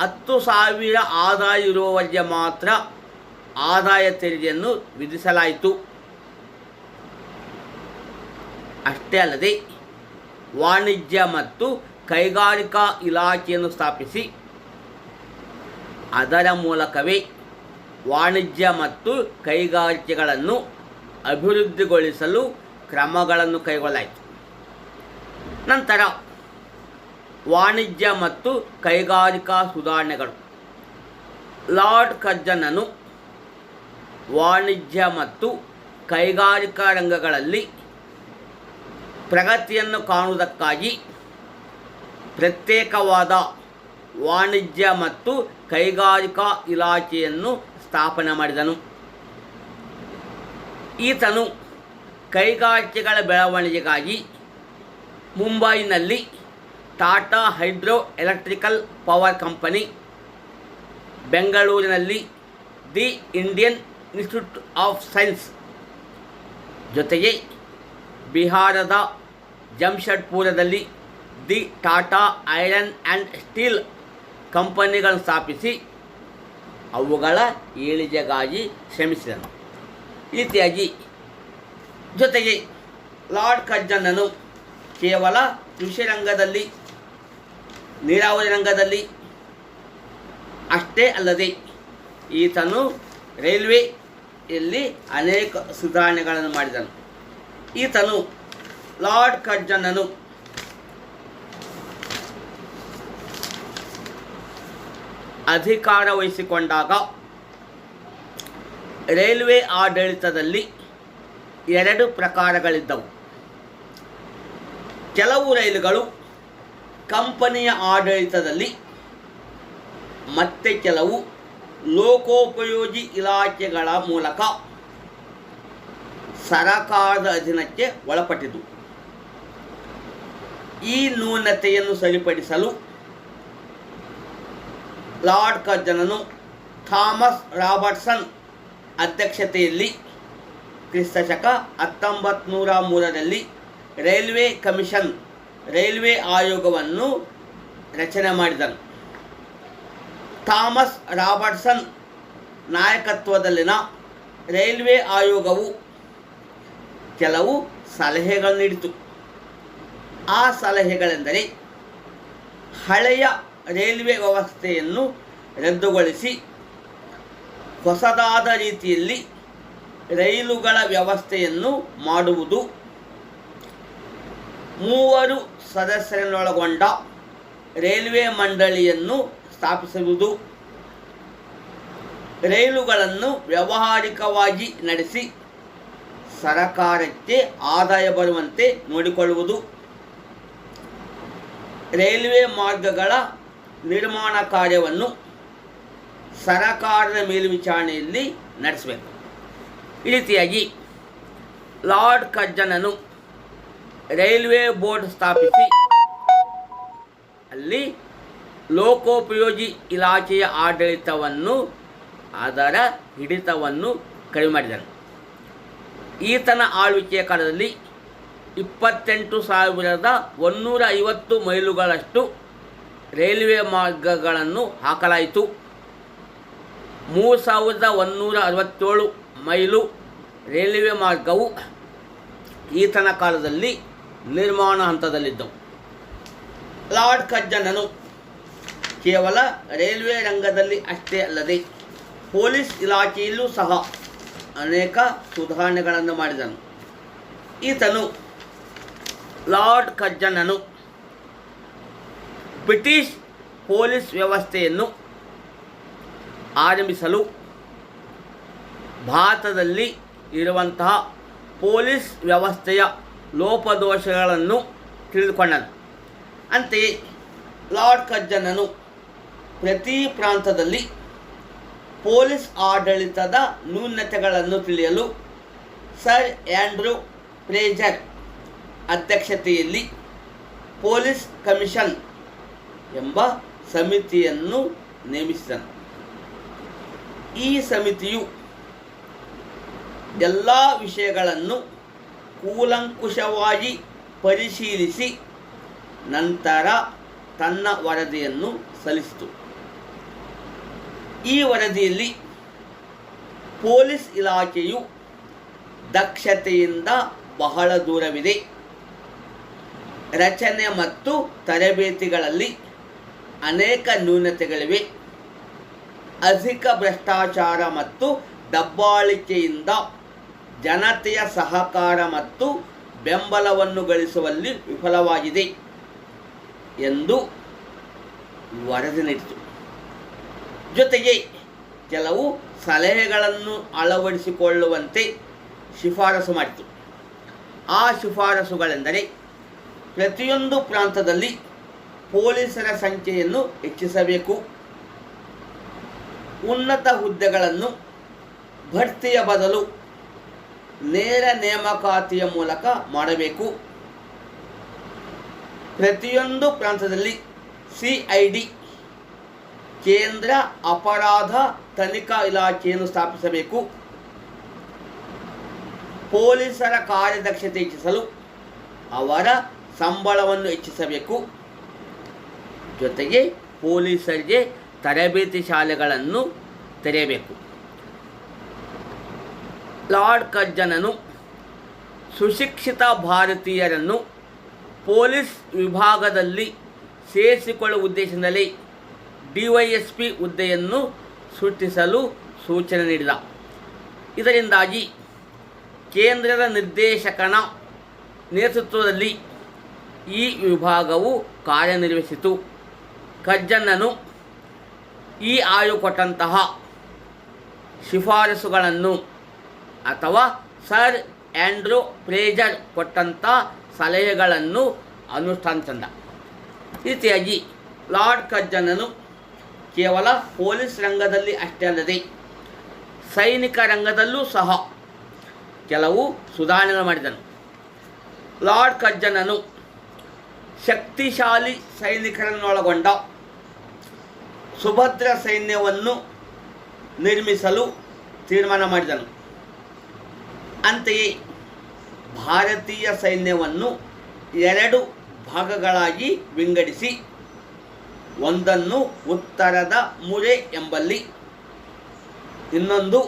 10,000 ಆದಾಯ ಇರುವವರಿಗೆ ಮಾತ್ರ ಆದಾಯ ತೆರಿಗೆಯನ್ನು ವಿಧಿಸಲಾಯಿತು. ಅಷ್ಟೇ ಅಲ್ಲದೆ ವಾಣಿಜ್ಯ ಮತ್ತು ಕೈಗಾರಿಕಾ ಇಲಾಖೆಯನ್ನು ಸ್ಥಾಪಿಸಿ ಅದರ ಮೂಲಕವೇ ವಾಣಿಜ್ಯ ಮತ್ತು ಕೈಗಾರಿಕೆಗಳನ್ನು ಅಭಿವೃದ್ಧಿಗೊಳಿಸಲು ಕ್ರಮಗಳನ್ನು ಕೈಗೊಳ್ಳಲಾಯಿತು. ನಂತರ ವಾಣಿಜ್ಯ ಮತ್ತು ಕೈಗಾರಿಕಾ ಸುಧಾರಣೆಗಳು. ಲಾರ್ಡ್ ಕರ್ಜನನು ವಾಣಿಜ್ಯ ಮತ್ತು ಕೈಗಾರಿಕಾ ರಂಗಗಳಲ್ಲಿ ಪ್ರಗತಿಯನ್ನು ಕಾಣುವುದಕ್ಕಾಗಿ ಪ್ರತ್ಯೇಕವಾದ ವಾಣಿಜ್ಯ ಮತ್ತು ಕೈಗಾರಿಕಾ ಇಲಾಖೆಯನ್ನು ಸ್ಥಾಪನೆ ಮಾಡಿದನು. ಈತನು ಕೈಗಾರಿಕೆಗಳ ಬೆಳವಣಿಗೆಗಾಗಿ ಮುಂಬೈನಲ್ಲಿ Tata hydro electrical power company, ಬೆಂಗಳೂರಿನಲ್ಲಿ the Indian institute of science, ಜೊತೆಗೆ ಬಿಹಾರದ ಜಮ್ಶೆಡ್ಪುರದಲ್ಲಿ the Tata iron and steel ಕಂಪನಿಗಳನ್ನು ಸ್ಥಾಪಿಸಿ ಅವುಗಳ ಏಳಿಗೆಗಾಗಿ ಶ್ರಮಿಸಿದನು. ಈ ರೀತಿಯಾಗಿ ಜೊತೆಗೆ ಲಾರ್ಡ್ ಕರ್ಜನನು ಕೇವಲ ಕೃಷಿ ರಂಗದಲ್ಲಿ, ನೀರಾವರಿ ರಂಗದಲ್ಲಿ ಅಷ್ಟೇ ಅಲ್ಲದೆ ಈತನು ರೈಲ್ವೆಯಲ್ಲಿ ಅನೇಕ ಸುಧಾರಣೆಗಳನ್ನು ಮಾಡಿದನು. ಈತನು ಲಾರ್ಡ್ ಕರ್ಜನನು ಅಧಿಕಾರ ವಹಿಸಿಕೊಂಡಾಗ ರೈಲ್ವೆ ಆಡಳಿತದಲ್ಲಿ 2 ಪ್ರಕಾರಗಳಿದ್ದವು. ಕೆಲವು ರೈಲುಗಳು ಕಂಪನಿಯ ಆಡಳಿತದಲ್ಲಿ, ಮತ್ತೆ ಕೆಲವು ಲೋಕೋಪಯೋಗಿ ಇಲಾಖೆಗಳ ಮೂಲಕ ಸರಕಾರದ ಅಧೀನಕ್ಕೆ ಒಳಪಟ್ಟಿತು. ಈ ನ್ಯೂನತೆಯನ್ನು ಸರಿಪಡಿಸಲು ಲಾರ್ಡ್ ಕರ್ಜನನು ಥಾಮಸ್ ರಾಬರ್ಟ್ಸನ್ ಅಧ್ಯಕ್ಷತೆಯಲ್ಲಿ ಕ್ರಿಸ್ತಶಕ 1903ರಲ್ಲಿ ರೈಲ್ವೆ ಕಮಿಷನ್, ರೈಲ್ವೆ ಆಯೋಗವನ್ನು ರಚನೆ ಮಾಡಿದನು. ಥಾಮಸ್ ರಾಬರ್ಟ್ಸನ್ ನಾಯಕತ್ವದಲ್ಲಿನ ರೈಲ್ವೆ ಆಯೋಗವು ಕೆಲವು ಸಲಹೆಗಳನ್ನು ನೀಡಿತು. ಆ ಸಲಹೆಗಳೆಂದರೆ ಹಳೆಯ ರೈಲ್ವೆ ವ್ಯವಸ್ಥೆಯನ್ನು ರದ್ದುಗೊಳಿಸಿ ಹೊಸದಾದ ರೀತಿಯಲ್ಲಿ ರೈಲುಗಳ ವ್ಯವಸ್ಥೆಯನ್ನು ಮಾಡುವುದು, 3 ಸದಸ್ಯರನ್ನೊಳಗೊಂಡ ರೈಲ್ವೆ ಮಂಡಳಿಯನ್ನು ಸ್ಥಾಪಿಸುವುದು, ರೈಲುಗಳನ್ನು ವ್ಯಾವಹಾರಿಕವಾಗಿ ನಡೆಸಿ ಸರಕಾರಕ್ಕೆ ಆದಾಯ ಬರುವಂತೆ ನೋಡಿಕೊಳ್ಳುವುದು, ರೈಲ್ವೆ ಮಾರ್ಗಗಳ ನಿರ್ಮಾಣ ಕಾರ್ಯವನ್ನು ಸರಕಾರದ ಮೇಲ್ವಿಚಾರಣೆಯಲ್ಲಿ ನಡೆಸಬೇಕು. ಈ ರೀತಿಯಾಗಿ ಲಾರ್ಡ್ ಕರ್ಜನನು ರೈಲ್ವೆ ಬೋರ್ಡ್ ಸ್ಥಾಪಿಸಿ ಅಲ್ಲಿ ಲೋಕೋಪಯೋಗಿ ಇಲಾಖೆಯ ಆಡಳಿತವನ್ನು, ಅದರ ಹಿಡಿತವನ್ನು ಕಡಿಮೆ ಮಾಡಿದನು. ಈತನ ಆಳ್ವಿಕೆಯ ಕಾಲದಲ್ಲಿ 28,150 ಮೈಲುಗಳಷ್ಟು ರೈಲ್ವೆ ಮಾರ್ಗಗಳನ್ನು ಹಾಕಲಾಯಿತು. 3,167 ಮೈಲು ರೈಲ್ವೆ ಮಾರ್ಗವು ಈತನ ಕಾಲದಲ್ಲಿ ನಿರ್ಮಾಣ ಹಂತದಲ್ಲಿದ್ದವು. ಲಾರ್ಡ್ ಕರ್ಜನನು ಕೇವಲ ರೈಲ್ವೆ ರಂಗದಲ್ಲಿ ಅಷ್ಟೇ ಅಲ್ಲದೆ ಪೊಲೀಸ್ ಇಲಾಖೆಯಲ್ಲೂ ಸಹ ಅನೇಕ ಸುಧಾರಣೆಗಳನ್ನು ಮಾಡಿದನು. ಈತನು ಲಾರ್ಡ್ ಕರ್ಜನನು ಬ್ರಿಟಿಷ್ ಪೊಲೀಸ್ ವ್ಯವಸ್ಥೆಯನ್ನು ಆರಂಭಿಸಲು ಭಾರತದಲ್ಲಿ ಇರುವಂತಹ ಪೊಲೀಸ್ ವ್ಯವಸ್ಥೆಯ ಲೋಪದೋಷಗಳನ್ನು ತಿಳಿದುಕೊಂಡನು. ಅಂತೆಯೇ ಲಾರ್ಡ್ ಕರ್ಜನನು ಪ್ರತಿ ಪ್ರಾಂತದಲ್ಲಿ ಪೊಲೀಸ್ ಆಡಳಿತದ ನ್ಯೂನತೆಗಳನ್ನು ತಿಳಿಯಲು ಸರ್ ಆಂಡ್ರೂ ಫ್ರೇಜರ್ ಅಧ್ಯಕ್ಷತೆಯಲ್ಲಿ ಪೊಲೀಸ್ ಕಮಿಷನ್ ಎಂಬ ಸಮಿತಿಯನ್ನು ನೇಮಿಸಿದನು. ಈ ಸಮಿತಿಯು ಎಲ್ಲ ವಿಷಯಗಳನ್ನು ಕೂಲಂಕುಷವಾಗಿ ಪರಿಶೀಲಿಸಿ ನಂತರ ತನ್ನ ವರದಿಯನ್ನು ಸಲ್ಲಿಸಿತು. ಈ ವರದಿಯಲ್ಲಿ ಪೊಲೀಸ್ ಇಲಾಖೆಯು ದಕ್ಷತೆಯಿಂದ ಬಹಳ ದೂರವಿದೆ, ರಚನೆ ಮತ್ತು ತರಬೇತಿಗಳಲ್ಲಿ ಅನೇಕ ನ್ಯೂನತೆಗಳಿವೆ, ಅಧಿಕ ಭ್ರಷ್ಟಾಚಾರ ಮತ್ತು ದಬ್ಬಾಳಿಕೆಯಿಂದ ಜನತೆಯ ಸಹಕಾರ ಮತ್ತು ಬೆಂಬಲವನ್ನು ಗಳಿಸುವಲ್ಲಿ ವಿಫಲವಾಗಿದೆ ಎಂದು ವರದಿ ನೀಡಿತು. ಜೊತೆಗೆ ಕೆಲವು ಸಲಹೆಗಳನ್ನು ಅಳವಡಿಸಿಕೊಳ್ಳುವಂತೆ ಶಿಫಾರಸು ಮಾಡಿತು. ಆ ಶಿಫಾರಸುಗಳೆಂದರೆ ಪ್ರತಿಯೊಂದು ಪ್ರಾಂತದಲ್ಲಿ ಪೊಲೀಸರ ಸಂಖ್ಯೆಯನ್ನು ಹೆಚ್ಚಿಸಬೇಕು, ಉನ್ನತ ಹುದ್ದೆಗಳನ್ನು ಭರ್ತಿಯ ಬದಲು ನೇರ ನೇಮಕಾತಿಯ ಮೂಲಕ ಮಾಡಬೇಕು, ಪ್ರತಿಯೊಂದು ಪ್ರಾಂತದಲ್ಲಿ CID ಕೇಂದ್ರ ಅಪರಾಧ ತನಿಖಾ ಇಲಾಖೆಯನ್ನು ಸ್ಥಾಪಿಸಬೇಕು, ಪೊಲೀಸರ ಕಾರ್ಯದಕ್ಷತೆ ಹೆಚ್ಚಿಸಲು ಅವರ ಸಂಬಳವನ್ನು ಹೆಚ್ಚಿಸಬೇಕು, ಜೊತೆಗೆ ಪೊಲೀಸರಿಗೆ ತರಬೇತಿ ಶಾಲೆಗಳನ್ನು ತೆರೆಯಬೇಕು. ಲಾರ್ಡ್ ಕರ್ಜನನು ಸುಶಿಕ್ಷಿತ ಭಾರತೀಯರನ್ನು ಪೊಲೀಸ್ ವಿಭಾಗದಲ್ಲಿ ಸೇರಿಸಿಕೊಳ್ಳುವ ಉದ್ದೇಶದಲ್ಲಿ DYSP ಹುದ್ದೆಯನ್ನು ಸೃಷ್ಟಿಸಲು ಸೂಚನೆ ನೀಡಿದ. ಇದರಿಂದಾಗಿ ಕೇಂದ್ರದ ನಿರ್ದೇಶಕನ ನೇತೃತ್ವದಲ್ಲಿ ಈ ವಿಭಾಗವು ಕಾರ್ಯನಿರ್ವಹಿಸಿತು. ಕರ್ಜನನು ಈ ಆಯೋಗ ಕೊಟ್ಟಂತಹ ಶಿಫಾರಸುಗಳನ್ನು ಅಥವಾ ಸರ್ ಆಂಡ್ರೂ ಫ್ರೇಜರ್ ಕೊಟ್ಟಂಥ ಸಲಹೆಗಳನ್ನು ಅನುಷ್ಠಾನ ತಂದ. ಈ ರೀತಿಯಾಗಿ ಲಾರ್ಡ್ ಕರ್ಜನನು ಕೇವಲ ಪೊಲೀಸ್ ರಂಗದಲ್ಲಿ ಅಷ್ಟೇ ಅಲ್ಲದೆ ಸೈನಿಕ ರಂಗದಲ್ಲೂ ಸಹ ಕೆಲವು ಸುಧಾರಣೆಗಳು ಮಾಡಿದನು. ಲಾರ್ಡ್ ಕರ್ಜನನು ಶಕ್ತಿಶಾಲಿ ಸೈನಿಕರನ್ನೊಳಗೊಂಡ ಸುಭದ್ರ ಸೈನ್ಯವನ್ನು ನಿರ್ಮಿಸಲು ತೀರ್ಮಾನ ಮಾಡಿದನು. ಅಂತೆಯೇ ಭಾರತೀಯ ಸೈನ್ಯವನ್ನು 2 ಭಾಗಗಳಾಗಿ ವಿಂಗಡಿಸಿ ಒಂದನ್ನು ಉತ್ತರದ ಮುರೆ ಎಂಬಲ್ಲಿ, ಇನ್ನೊಂದು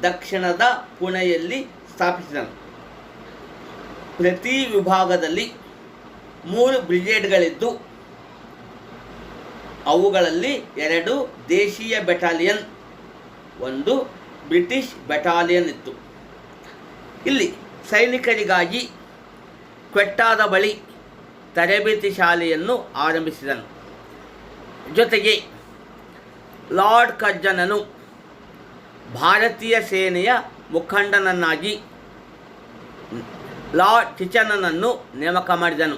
ದಕ್ಷಿಣದ ಪುಣೆಯಲ್ಲಿ ಸ್ಥಾಪಿಸಿದನು. ಪ್ರತಿ ವಿಭಾಗದಲ್ಲಿ 3 ಬ್ರಿಗೇಡ್ಗಳಿದ್ದು ಅವುಗಳಲ್ಲಿ 2 ದೇಶೀಯ ಬೆಟಾಲಿಯನ್, 1 ಬ್ರಿಟಿಷ್ ಬೆಟಾಲಿಯನ್ ಇತ್ತು. ಇಲ್ಲಿ ಸೈನಿಕರಿಗಾಗಿ ಕ್ವೆಟ್ಟಾದ ಬಳಿ ತರಬೇತಿ ಶಾಲೆಯನ್ನು ಆರಂಭಿಸಿದನು. ಜೊತೆಗೆ ಲಾರ್ಡ್ ಕರ್ಜನನು ಭಾರತೀಯ ಸೇನೆಯ ಮುಖಂಡನನ್ನಾಗಿ ಲಾರ್ಡ್ ಚಿಚನನನ್ನು ನೇಮಕ ಮಾಡಿದನು.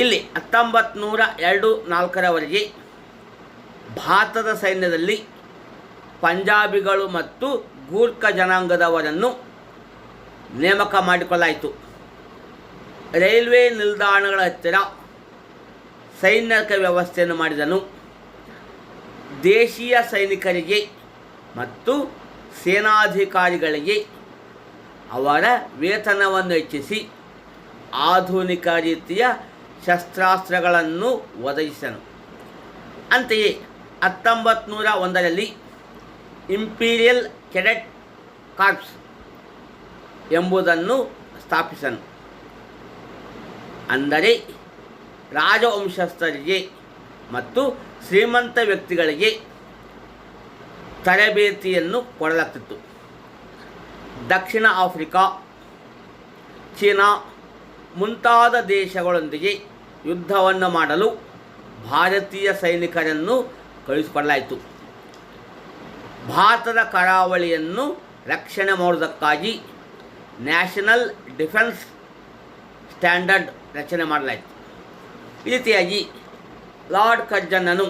ಇಲ್ಲಿ 1902-4 ಭಾರತದ ಸೈನ್ಯದಲ್ಲಿ ಪಂಜಾಬಿಗಳು ಮತ್ತು ಗೂರ್ಖಾ ಜನಾಂಗದವರನ್ನು ನೇಮಕ ಮಾಡಿಕೊಳ್ಳಾಯಿತು. ರೈಲ್ವೆ ನಿಲ್ದಾಣಗಳ ಹತ್ತಿರ ಸೈನಿಕ ವ್ಯವಸ್ಥೆಯನ್ನು ಮಾಡಿದನು. ದೇಶೀಯ ಸೈನಿಕರಿಗೆ ಮತ್ತು ಸೇನಾಧಿಕಾರಿಗಳಿಗೆ ಅವರ ವೇತನವನ್ನು ಹೆಚ್ಚಿಸಿ ಆಧುನಿಕ ರೀತಿಯ ಶಸ್ತ್ರಾಸ್ತ್ರಗಳನ್ನು ಒದಗಿಸಿದನು. ಅಂತೆಯೇ 1901 ಇಂಪೀರಿಯಲ್ ಕೆಡೆಟ್ ಕಾರ್ಪ್ಸ್ ಎಂಬುದನ್ನು ಸ್ಥಾಪಿಸನು. ಅಂದರೆ ರಾಜವಂಶಸ್ಥರಿಗೆ ಮತ್ತು ಶ್ರೀಮಂತ ವ್ಯಕ್ತಿಗಳಿಗೆ ತರಬೇತಿಯನ್ನು ಕೊಡಲಾಗ್ತಿತ್ತು. ದಕ್ಷಿಣ ಆಫ್ರಿಕಾ, ಚೀನಾ ಮುಂತಾದ ದೇಶಗಳೊಂದಿಗೆ ಯುದ್ಧವನ್ನು ಮಾಡಲು ಭಾರತೀಯ ಸೈನಿಕರನ್ನು ಕಳುಹಿಸಿಕೊಡಲಾಯಿತು. ಭಾರತದ ಕರಾವಳಿಯನ್ನು ರಕ್ಷಣೆ ಮಾಡುವುದಕ್ಕಾಗಿ ನ್ಯಾಷನಲ್ ಡಿಫೆನ್ಸ್ ಸ್ಟ್ಯಾಂಡರ್ಡ್ ರಚನೆ ಮಾಡಲಾಯಿತು. ಈ ರೀತಿಯಾಗಿ ಲಾರ್ಡ್ ಕರ್ಜನನು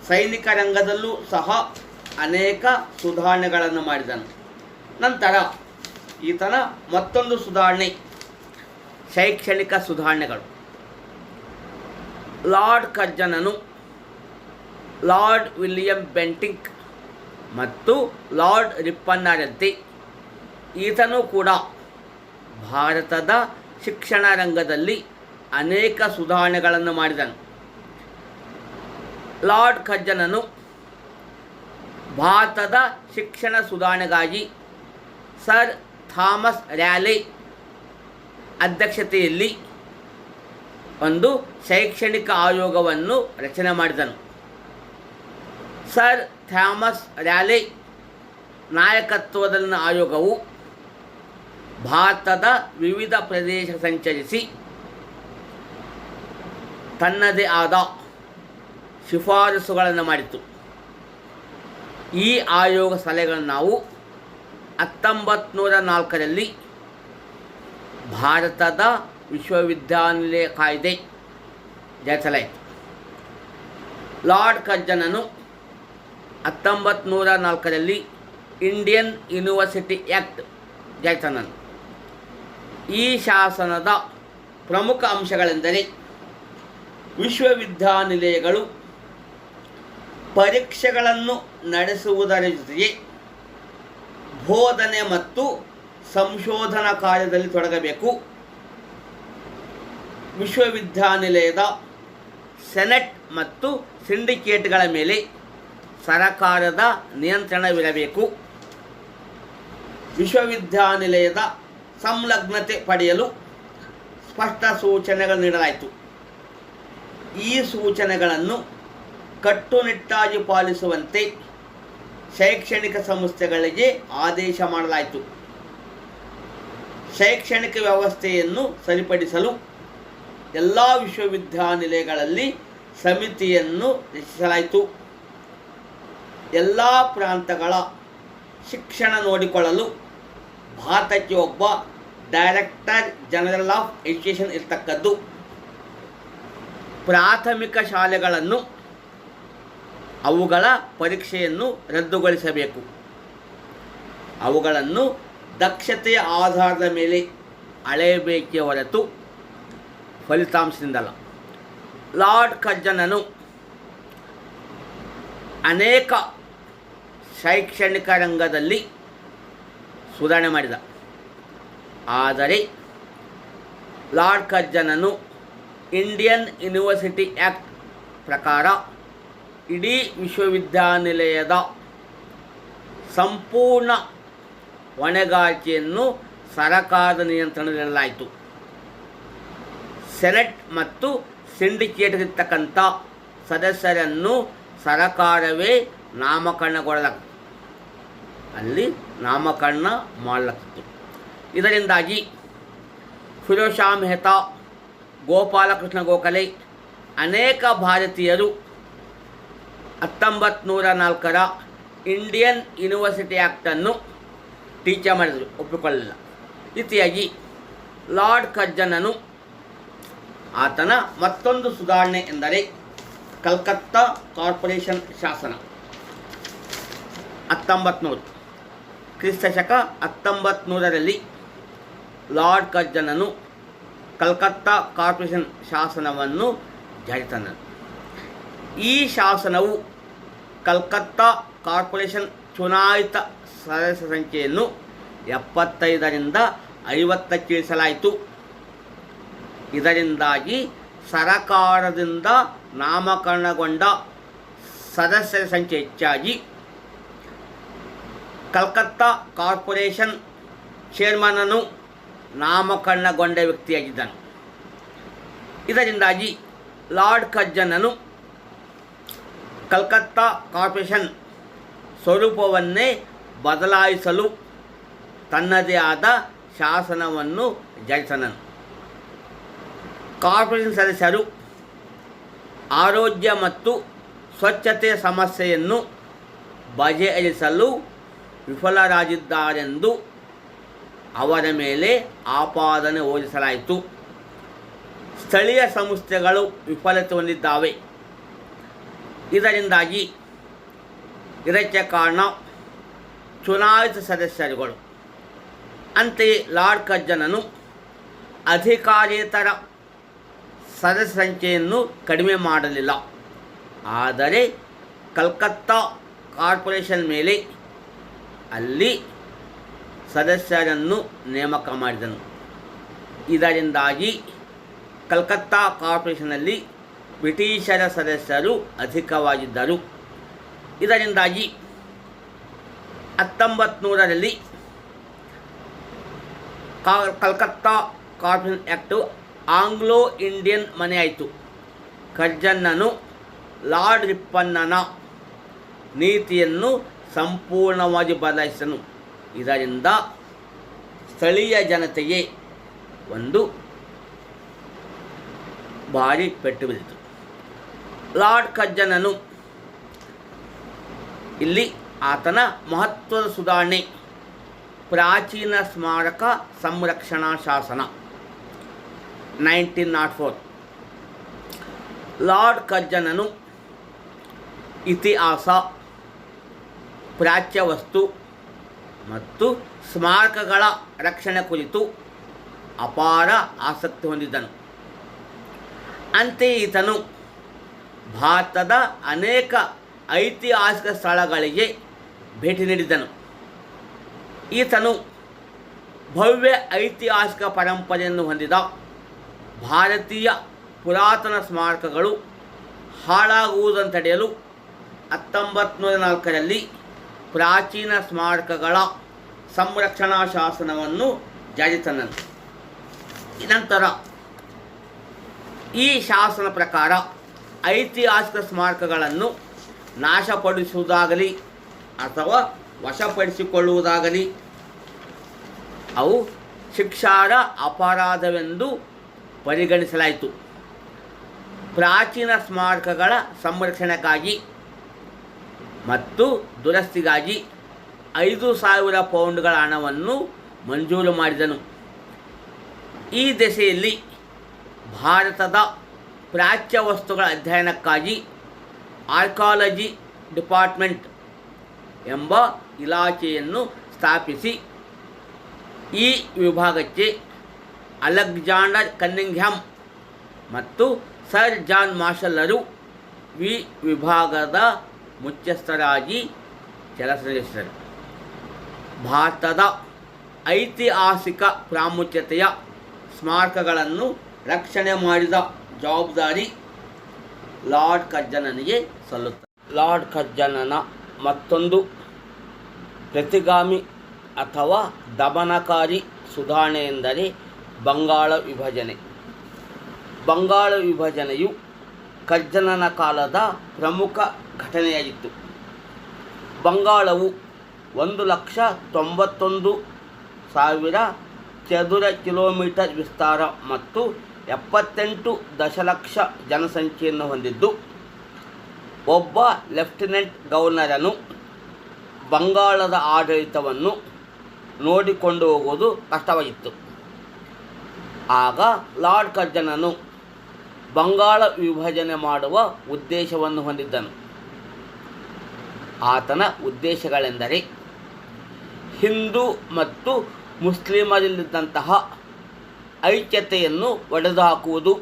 ಸೈನಿಕ ರಂಗದಲ್ಲೂ ಸಹ ಅನೇಕ ಸುಧಾರಣೆಗಳನ್ನು ಮಾಡಿದನು. ನಂತರ ಈತನ ಮತ್ತೊಂದು ಸುಧಾರಣೆ ಶೈಕ್ಷಣಿಕ ಸುಧಾರಣೆಗಳು. ಲಾರ್ಡ್ ಕರ್ಜನನು ಲಾರ್ಡ್ ವಿಲಿಯಂ ಬೆಂಟಿಂಕ್ ಮತ್ತು ಲಾರ್ಡ್ ರಿಪ್ಪನ್ನರಂತೆ ಈತನೂ ಕೂಡ ಭಾರತದ ಶಿಕ್ಷಣ ರಂಗದಲ್ಲಿ ಅನೇಕ ಸುಧಾರಣೆಗಳನ್ನು ಮಾಡಿದನು. ಲಾರ್ಡ್ ಕರ್ಜನನು ಭಾರತದ ಶಿಕ್ಷಣ ಸುಧಾರಣೆಗಾಗಿ ಸರ್ ಥಾಮಸ್ ರ್ಯಾಲೆ ಅಧ್ಯಕ್ಷತೆಯಲ್ಲಿ ಒಂದು ಶೈಕ್ಷಣಿಕ ಆಯೋಗವನ್ನು ರಚನೆ ಮಾಡಿದನು. ಸರ್ ಥಾಮಸ್ ರ್ಯಾಲೆ ನಾಯಕತ್ವದಲ್ಲಿನ ಆಯೋಗವು ಭಾರತದ ವಿವಿಧ ಪ್ರದೇಶ ಸಂಚರಿಸಿ ತನ್ನದೇ ಆದ ಶಿಫಾರಸುಗಳನ್ನು ಮಾಡಿತು. ಈ ಆಯೋಗ ಸಲಹೆಗಳನ್ನು ನಾವು 1904 ಭಾರತದ ವಿಶ್ವವಿದ್ಯಾನಿಲಯ ಕಾಯ್ದೆ ಜಾರಿಸಲಾಯಿತು. ಲಾರ್ಡ್ ಕರ್ಜನನು 1904 ಇಂಡಿಯನ್ ಯೂನಿವರ್ಸಿಟಿ ಆ್ಯಕ್ಟ್ ಜಾರಿ ತಂದನು. ಈ ಶಾಸನದ ಪ್ರಮುಖ ಅಂಶಗಳೆಂದರೆ ವಿಶ್ವವಿದ್ಯಾನಿಲಯಗಳು ಪರೀಕ್ಷೆಗಳನ್ನು ನಡೆಸುವುದರ ಜೊತೆಗೆ ಬೋಧನೆ ಮತ್ತು ಸಂಶೋಧನಾ ಕಾರ್ಯದಲ್ಲಿ ತೊಡಗಬೇಕು. ವಿಶ್ವವಿದ್ಯಾನಿಲಯದ ಸೆನೆಟ್ ಮತ್ತು ಸಿಂಡಿಕೇಟ್ಗಳ ಮೇಲೆ ಸರಕಾರದ ನಿಯಂತ್ರಣವಿರಬೇಕು. ವಿಶ್ವವಿದ್ಯಾನಿಲಯದ ಸಂಲಗ್ನತೆ ಪಡೆಯಲು ಸ್ಪಷ್ಟ ಸೂಚನೆಗಳು ನೀಡಲಾಯಿತು. ಈ ಸೂಚನೆಗಳನ್ನು ಕಟ್ಟುನಿಟ್ಟಾಗಿ ಪಾಲಿಸುವಂತೆ ಶೈಕ್ಷಣಿಕ ಸಂಸ್ಥೆಗಳಿಗೆ ಆದೇಶ ಮಾಡಲಾಯಿತು. ಶೈಕ್ಷಣಿಕ ವ್ಯವಸ್ಥೆಯನ್ನು ಸರಿಪಡಿಸಲು ಎಲ್ಲ ವಿಶ್ವವಿದ್ಯಾನಿಲಯಗಳಲ್ಲಿ ಸಮಿತಿಯನ್ನು ರಚಿಸಲಾಯಿತು. ಎಲ್ಲ ಪ್ರಾಂತಗಳ ಶಿಕ್ಷಣ ನೋಡಿಕೊಳ್ಳಲು ಭಾರತಕ್ಕೆ ಒಬ್ಬ ಡೈರೆಕ್ಟರ್ ಜನರಲ್ ಆಫ್ ಎಜುಕೇಷನ್ ಇರತಕ್ಕದ್ದು. ಪ್ರಾಥಮಿಕ ಶಾಲೆಗಳನ್ನು ಅವುಗಳ ಪರೀಕ್ಷೆಯನ್ನು ರದ್ದುಗೊಳಿಸಬೇಕು. ಅವುಗಳನ್ನು ದಕ್ಷತೆಯ ಆಧಾರದ ಮೇಲೆ ಅಳೆಯಬೇಕೇ ಹೊರತು ಫಲಿತಾಂಶದಿಂದಲ್ಲ. ಲಾರ್ಡ್ ಕರ್ಜನನು ಅನೇಕ ಶೈಕ್ಷಣಿಕ ರಂಗದಲ್ಲಿ ಸುಧಾರಣೆ ಮಾಡಿದ. ಆದರೆ ಲಾರ್ಡ್ ಕರ್ಜನನು ಇಂಡಿಯನ್ ಯೂನಿವರ್ಸಿಟಿ ಆ್ಯಕ್ಟ್ ಪ್ರಕಾರ ಇಡೀ ವಿಶ್ವವಿದ್ಯಾನಿಲಯದ ಸಂಪೂರ್ಣ ಹೊಣೆಗಾರಿಕೆಯನ್ನು ಸರಕಾರದ ನಿಯಂತ್ರಣದಲ್ಲಾಯಿತು. ಸೆನೆಟ್ ಮತ್ತು ಸಿಂಡಿಕೇಟ್ಗಿರ್ತಕ್ಕಂಥ ಸದಸ್ಯರನ್ನು ಸರಕಾರವೇ ನಾಮಕರಣಗೊಳ್ಳಲಾಗ್ತದೆ, ಅಲ್ಲಿ ನಾಮಕರಣ ಮಾಡಲಾಗ್ತಿತ್ತು. ಇದರಿಂದಾಗಿ ಫಿರೋಜ್ ಶಾ ಮೆಹ್ತಾ, ಗೋಪಾಲಕೃಷ್ಣ ಗೋಖಲೆ ಅನೇಕ ಭಾರತೀಯರು 1904 ಇಂಡಿಯನ್ ಯೂನಿವರ್ಸಿಟಿ ಆ್ಯಕ್ಟನ್ನು ಟೀಚೆ ಮಾಡಿದರು, ಒಪ್ಪಿಕೊಳ್ಳಲಿಲ್ಲ. ಇತಿಯಾಗಿ ಲಾರ್ಡ್ ಕರ್ಜನನು ಆತನ ಮತ್ತೊಂದು ಸುಧಾರಣೆ ಎಂದರೆ ಕಲ್ಕತ್ತಾ ಕಾರ್ಪೊರೇಷನ್ ಶಾಸನ 1900 ಕ್ರಿಸ್ತಶಕ 1900ರಲ್ಲಿ ಲಾರ್ಡ್ ಕರ್ಜನನು ಕಲ್ಕತ್ತಾ ಕಾರ್ಪೊರೇಷನ್ ಶಾಸನವನ್ನು ಜಾರಿಗೆ ತಂದನು. ಈ ಶಾಸನವು ಕಲ್ಕತ್ತಾ ಕಾರ್ಪೊರೇಷನ್ ಚುನಾಯಿತ ಸದಸ್ಯ ಸಂಖ್ಯೆಯನ್ನು 75ರಿಂದ 50ಕ್ಕೆ ಇಳಿಸಲಾಯಿತು. ಇದರಿಂದಾಗಿ ಸರಕಾರದಿಂದ ನಾಮಕರಣಗೊಂಡ ಸದಸ್ಯರ ಸಂಖ್ಯೆ ಹೆಚ್ಚಾಗಿ ಕಲ್ಕತ್ತಾ ಕಾರ್ಪೊರೇಷನ್ ಚೇರ್ಮನ್ನನು ನಾಮಕರಣಗೊಂಡ ವ್ಯಕ್ತಿಯಾಗಿದ್ದನು. ಇದರಿಂದಾಗಿ ಲಾರ್ಡ್ ಕರ್ಜನನು ಕಲ್ಕತ್ತಾ ಕಾರ್ಪೊರೇಷನ್ ಸ್ವರೂಪವನ್ನೇ ಬದಲಾಯಿಸಲು ತನ್ನದೇ ಆದ ಶಾಸನವನ್ನು ಜಾರಿಗೆ ತಂದನು. ಕಾರ್ಪೊರೇಷನ್ ಸದಸ್ಯರು ಆರೋಗ್ಯ ಮತ್ತು ಸ್ವಚ್ಛತೆ ಸಮಸ್ಯೆಯನ್ನು ಬಗೆಹರಿಸಲು ವಿಫಲರಾಗಿದ್ದಾರೆಂದು ಅವರ ಮೇಲೆ ಆಪಾದನೆ ಹೊರಿಸಲಾಯಿತು. ಸ್ಥಳೀಯ ಸಂಸ್ಥೆಗಳು ವಿಫಲತೆ ಹೊಂದಿದ್ದಾವೆ. ಇದಕ್ಕೆ ಕಾರಣ ಚುನಾಯಿತ ಸದಸ್ಯರುಗಳು. ಅಂತೆಯೇ ಲಾರ್ಡ್ ಕರ್ಜನನು ಅಧಿಕಾರೇತರ ಸದಸ್ಯ ಸಂಖ್ಯೆಯನ್ನು ಕಡಿಮೆ ಮಾಡಲಿಲ್ಲ. ಆದರೆ ಕಲ್ಕತ್ತಾ ಕಾರ್ಪೊರೇಷನ್ ಮೇಲೆ ಅಲ್ಲಿ ಸದಸ್ಯರನ್ನು ನೇಮಕ ಮಾಡಿದನು. ಇದರಿಂದಾಗಿ ಕಲ್ಕತ್ತಾ ಕಾರ್ಪೊರೇಷನ್ನಲ್ಲಿ ಬ್ರಿಟಿಷರ ಸದಸ್ಯರು ಅಧಿಕವಾಗಿದ್ದರು. ಇದರಿಂದಾಗಿ 1900ರಲ್ಲಿ Calcutta corporation act Anglo Indian ಮನೆಯಾಯಿತು. ಕರ್ಜನನು ಲಾರ್ಡ್ ರಿಪ್ಪನ್ನನ ನೀತಿಯನ್ನು ಸಂಪೂರ್ಣವಾಗಿ ಬದಲಾಯಿಸಿದನು. ಇದರಿಂದ ಸ್ಥಳೀಯ ಜನತೆಗೆ ಒಂದು ಭಾರಿ ಪೆಟ್ಟು ಬಿದ್ದಿತು. ಲಾರ್ಡ್ ಕರ್ಜನನು ಇಲ್ಲಿ ಆತನ ಮಹತ್ವದ ಸುಧಾರಣೆ ಪ್ರಾಚೀನ ಸ್ಮಾರಕ ಸಂರಕ್ಷಣಾ ಶಾಸನ 1904. ಲಾರ್ಡ್ ಕರ್ಜನನು ಇತಿಹಾಸ, ಪ್ರಾಚ್ಯ ವಸ್ತು ಮತ್ತು ಸ್ಮಾರಕಗಳ ರಕ್ಷಣೆ ಕುರಿತು ಅಪಾರ ಆಸಕ್ತಿ ಹೊಂದಿದ್ದನು. ಅಂತೆಯೇ ಈತನು ಭಾರತದ ಅನೇಕ ಐತಿಹಾಸಿಕ ಸ್ಥಳಗಳಿಗೆ ಭೇಟಿ ನೀಡಿದ್ದನು. ಈತನು ಭವ್ಯ ಐತಿಹಾಸಿಕ ಪರಂಪರೆಯನ್ನು ಹೊಂದಿದ ಭಾರತೀಯ ಪುರಾತನ ಸ್ಮಾರಕಗಳು ಹಾಳಾಗುವುದನ್ನು ತಡೆಯಲು 1904ರಲ್ಲಿ ಪ್ರಾಚೀನ ಸ್ಮಾರಕಗಳ ಸಂರಕ್ಷಣಾ ಶಾಸನವನ್ನು ಜಾರಿಗೆ ತಂದನು. ನಂತರ ಈ ಶಾಸನ ಪ್ರಕಾರ ಐತಿಹಾಸಿಕ ಸ್ಮಾರಕಗಳನ್ನು ನಾಶಪಡಿಸುವುದಾಗಲಿ ಅಥವಾ ವಶಪಡಿಸಿಕೊಳ್ಳುವುದಾಗಲಿ ಅವು ಶಿಕ್ಷಾರ್ಹ ಅಪರಾಧವೆಂದು ಪರಿಗಣಿಸಲಾಯಿತು. ಪ್ರಾಚೀನ ಸ್ಮಾರಕಗಳ ಸಂರಕ್ಷಣೆಗಾಗಿ ಮತ್ತು ದುರಸ್ತಿಗಾಗಿ 5,000 ಪೌಂಡ್ಗಳ ಹಣವನ್ನು ಮಂಜೂರು ಮಾಡಿದನು. ಈ ದಿಸೆಯಲ್ಲಿ ಭಾರತದ ಪ್ರಾಚ್ಯ ವಸ್ತುಗಳ ಅಧ್ಯಯನಕ್ಕಾಗಿ ಆರ್ಕಾಲಜಿ ಡಿಪಾರ್ಟ್ಮೆಂಟ್ ಎಂಬ ಇಲಾಖೆಯನ್ನು ಸ್ಥಾಪಿಸಿ ಈ ವಿಭಾಗಕ್ಕೆ ಅಲೆಕ್ಸಾಂಡರ್ ಕನ್ನಿಂಗ್ಹ್ಯಾಮ್ ಮತ್ತು ಸರ್ ಜಾನ್ ಮಾರ್ಷಲ್ಲರು ಈ ವಿಭಾಗದ ಮುಖ್ಯಸ್ಥರಾಗಿ ಕೆಲಸ ನಿರ್ವಹಿಸಿದರು. ಭಾರತದ ಐತಿಹಾಸಿಕ ಪ್ರಾಮುಖ್ಯತೆಯ ಸ್ಮಾರಕಗಳನ್ನು ರಕ್ಷಣೆ ಮಾಡಿದ ಜವಾಬ್ದಾರಿ ಲಾರ್ಡ್ ಕರ್ಜನನಿಗೆ ಸಲ್ಲುತ್ತದೆ. ಲಾರ್ಡ್ ಕರ್ಜನನ ಮತ್ತೊಂದು ಪ್ರತಿಗಾಮಿ ಅಥವಾ ದಮನಕಾರಿ ಸುಧಾರಣೆ ಎಂದರೆ ಬಂಗಾಳ ವಿಭಜನೆ. ಬಂಗಾಳ ವಿಭಜನೆಯು ಕರ್ಜನನ ಕಾಲದ ಪ್ರಮುಖ ಘಟನೆಯಾಗಿತ್ತು. ಬಂಗಾಳವು 1,91,000 ಚದುರ ಕಿಲೋಮೀಟರ್ ವಿಸ್ತಾರ ಮತ್ತು 78 ದಶಲಕ್ಷ ಜನಸಂಖ್ಯೆಯನ್ನು ಹೊಂದಿದ್ದು, ಒಬ್ಬ ಲೆಫ್ಟಿನೆಂಟ್ ಗವರ್ನರನು ಬಂಗಾಳದ ಆಡಳಿತವನ್ನು ನೋಡಿಕೊಂಡು ಹೋಗುವುದು ಕಷ್ಟವಾಗಿತ್ತು. ಆಗ ಲಾರ್ಡ್ ಕರ್ಜನನು ಬಂಗಾಳ ವಿಭಜನೆ ಮಾಡುವ ಉದ್ದೇಶವನ್ನು ಹೊಂದಿದ್ದನು. ಆತನ ಉದ್ದೇಶಗಳೆಂದರೆ ಹಿಂದೂ ಮತ್ತು ಮುಸ್ಲಿಮರಲ್ಲಿದ್ದಂತಹ ಐಕ್ಯತೆಯನ್ನು ಒಡೆದುಹಾಕುವುದು,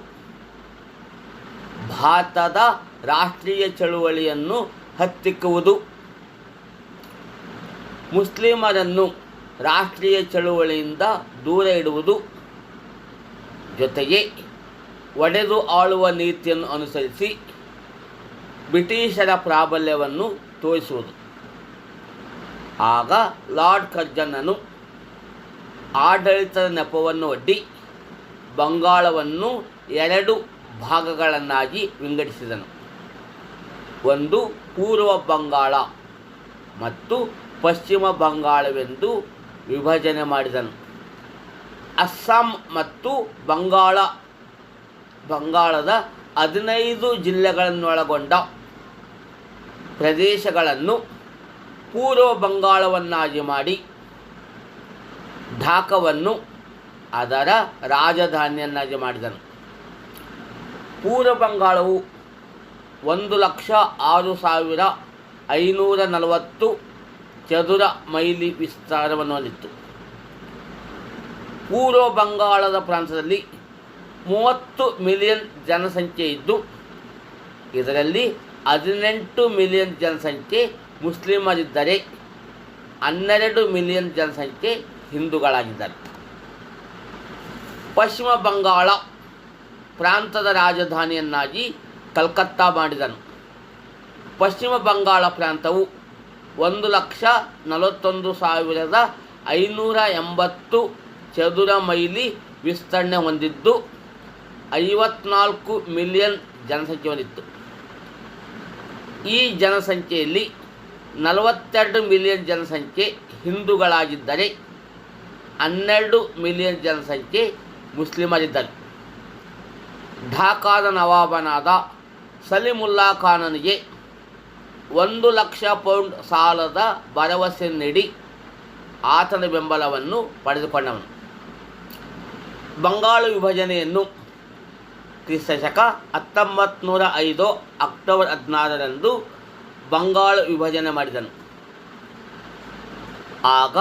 ಭಾರತದ ರಾಷ್ಟ್ರೀಯ ಚಳುವಳಿಯನ್ನು ಹತ್ತಿಕ್ಕುವುದು, ಮುಸ್ಲಿಮರನ್ನು ರಾಷ್ಟ್ರೀಯ ಚಳುವಳಿಯಿಂದ ದೂರ ಇಡುವುದು, ಜೊತೆಗೆ ಒಡೆದು ಆಳುವ ನೀತಿಯನ್ನು ಅನುಸರಿಸಿ ಬ್ರಿಟಿಷರ ಪ್ರಾಬಲ್ಯವನ್ನು ತೋರಿಸುವುದು. ಆಗ ಲಾರ್ಡ್ ಕರ್ಜನನು ಆಡಳಿತದ ನೆಪವನ್ನು ಒಡ್ಡಿ ಬಂಗಾಳವನ್ನು 2 ಭಾಗಗಳನ್ನಾಗಿ ವಿಂಗಡಿಸಿದನು. ಒಂದು ಪೂರ್ವ ಬಂಗಾಳ ಮತ್ತು ಪಶ್ಚಿಮ ಬಂಗಾಳವೆಂದು ವಿಭಜನೆ ಮಾಡಿದನು. ಅಸ್ಸಾಂ ಮತ್ತು ಬಂಗಾಳದ 15 ಜಿಲ್ಲೆಗಳನ್ನೊಳಗೊಂಡ ಪ್ರದೇಶಗಳನ್ನು ಪೂರ್ವ ಬಂಗಾಳವನ್ನಾಗಿ ಮಾಡಿ ಢಾಕಾವನ್ನು ಅದರ ರಾಜಧಾನಿಯನ್ನಾಗಿ ಮಾಡಿದನು. ಪೂರ್ವ ಬಂಗಾಳವು 1,06,540 ಚದುರ ಮೈಲಿ ವಿಸ್ತಾರವನ್ನು ಹೊಂದಿತ್ತು. ಪೂರ್ವ ಬಂಗಾಳದ ಪ್ರಾಂತದಲ್ಲಿ 30 ಮಿಲಿಯನ್ ಜನಸಂಖ್ಯೆ ಇದ್ದು, ಇದರಲ್ಲಿ 18 ಮಿಲಿಯನ್ ಜನಸಂಖ್ಯೆ ಮುಸ್ಲಿಮರಿದ್ದರೆ 12 ಮಿಲಿಯನ್ ಜನಸಂಖ್ಯೆ ಹಿಂದೂಗಳಾಗಿದ್ದಾರೆ. ಪಶ್ಚಿಮ ಬಂಗಾಳ ಪ್ರಾಂತದ ರಾಜಧಾನಿಯನ್ನಾಗಿ ಕಲ್ಕತ್ತಾ ಮಾಡಿದನು. ಪಶ್ಚಿಮ ಬಂಗಾಳ ಪ್ರಾಂತವು 1,41,580 ಚದುರ ಮೈಲಿ ವಿಸ್ತರಣೆ ಹೊಂದಿದ್ದು 54 ಮಿಲಿಯನ್ ಜನಸಂಖ್ಯೆ ಹೊಂದಿತ್ತು. ಈ ಜನಸಂಖ್ಯೆಯಲ್ಲಿ 42 ಮಿಲಿಯನ್ ಜನಸಂಖ್ಯೆ ಹಿಂದೂಗಳಾಗಿದ್ದರೆ 12 ಮಿಲಿಯನ್ ಜನಸಂಖ್ಯೆ ಮುಸ್ಲಿಮರಿದ್ದರು. ಢಾಕಾದ ನವಾಬನಾದ ಸಲೀಮುಲ್ಲಾ ಖಾನನಿಗೆ 1,00,000 ಪೌಂಡ್ ಸಾಲದ ಭರವಸೆ ನೀಡಿ ಆತನ ಬೆಂಬಲವನ್ನು ಪಡೆದುಕೊಂಡವನು. ಬಂಗಾಳ ವಿಭಜನೆಯನ್ನು ಕ್ರಿಸ್ತಶಕ 1905 ಅಕ್ಟೋಬರ್ 16ರಂದು ಬಂಗಾಳ ವಿಭಜನೆ ಮಾಡಿದನು. ಆಗ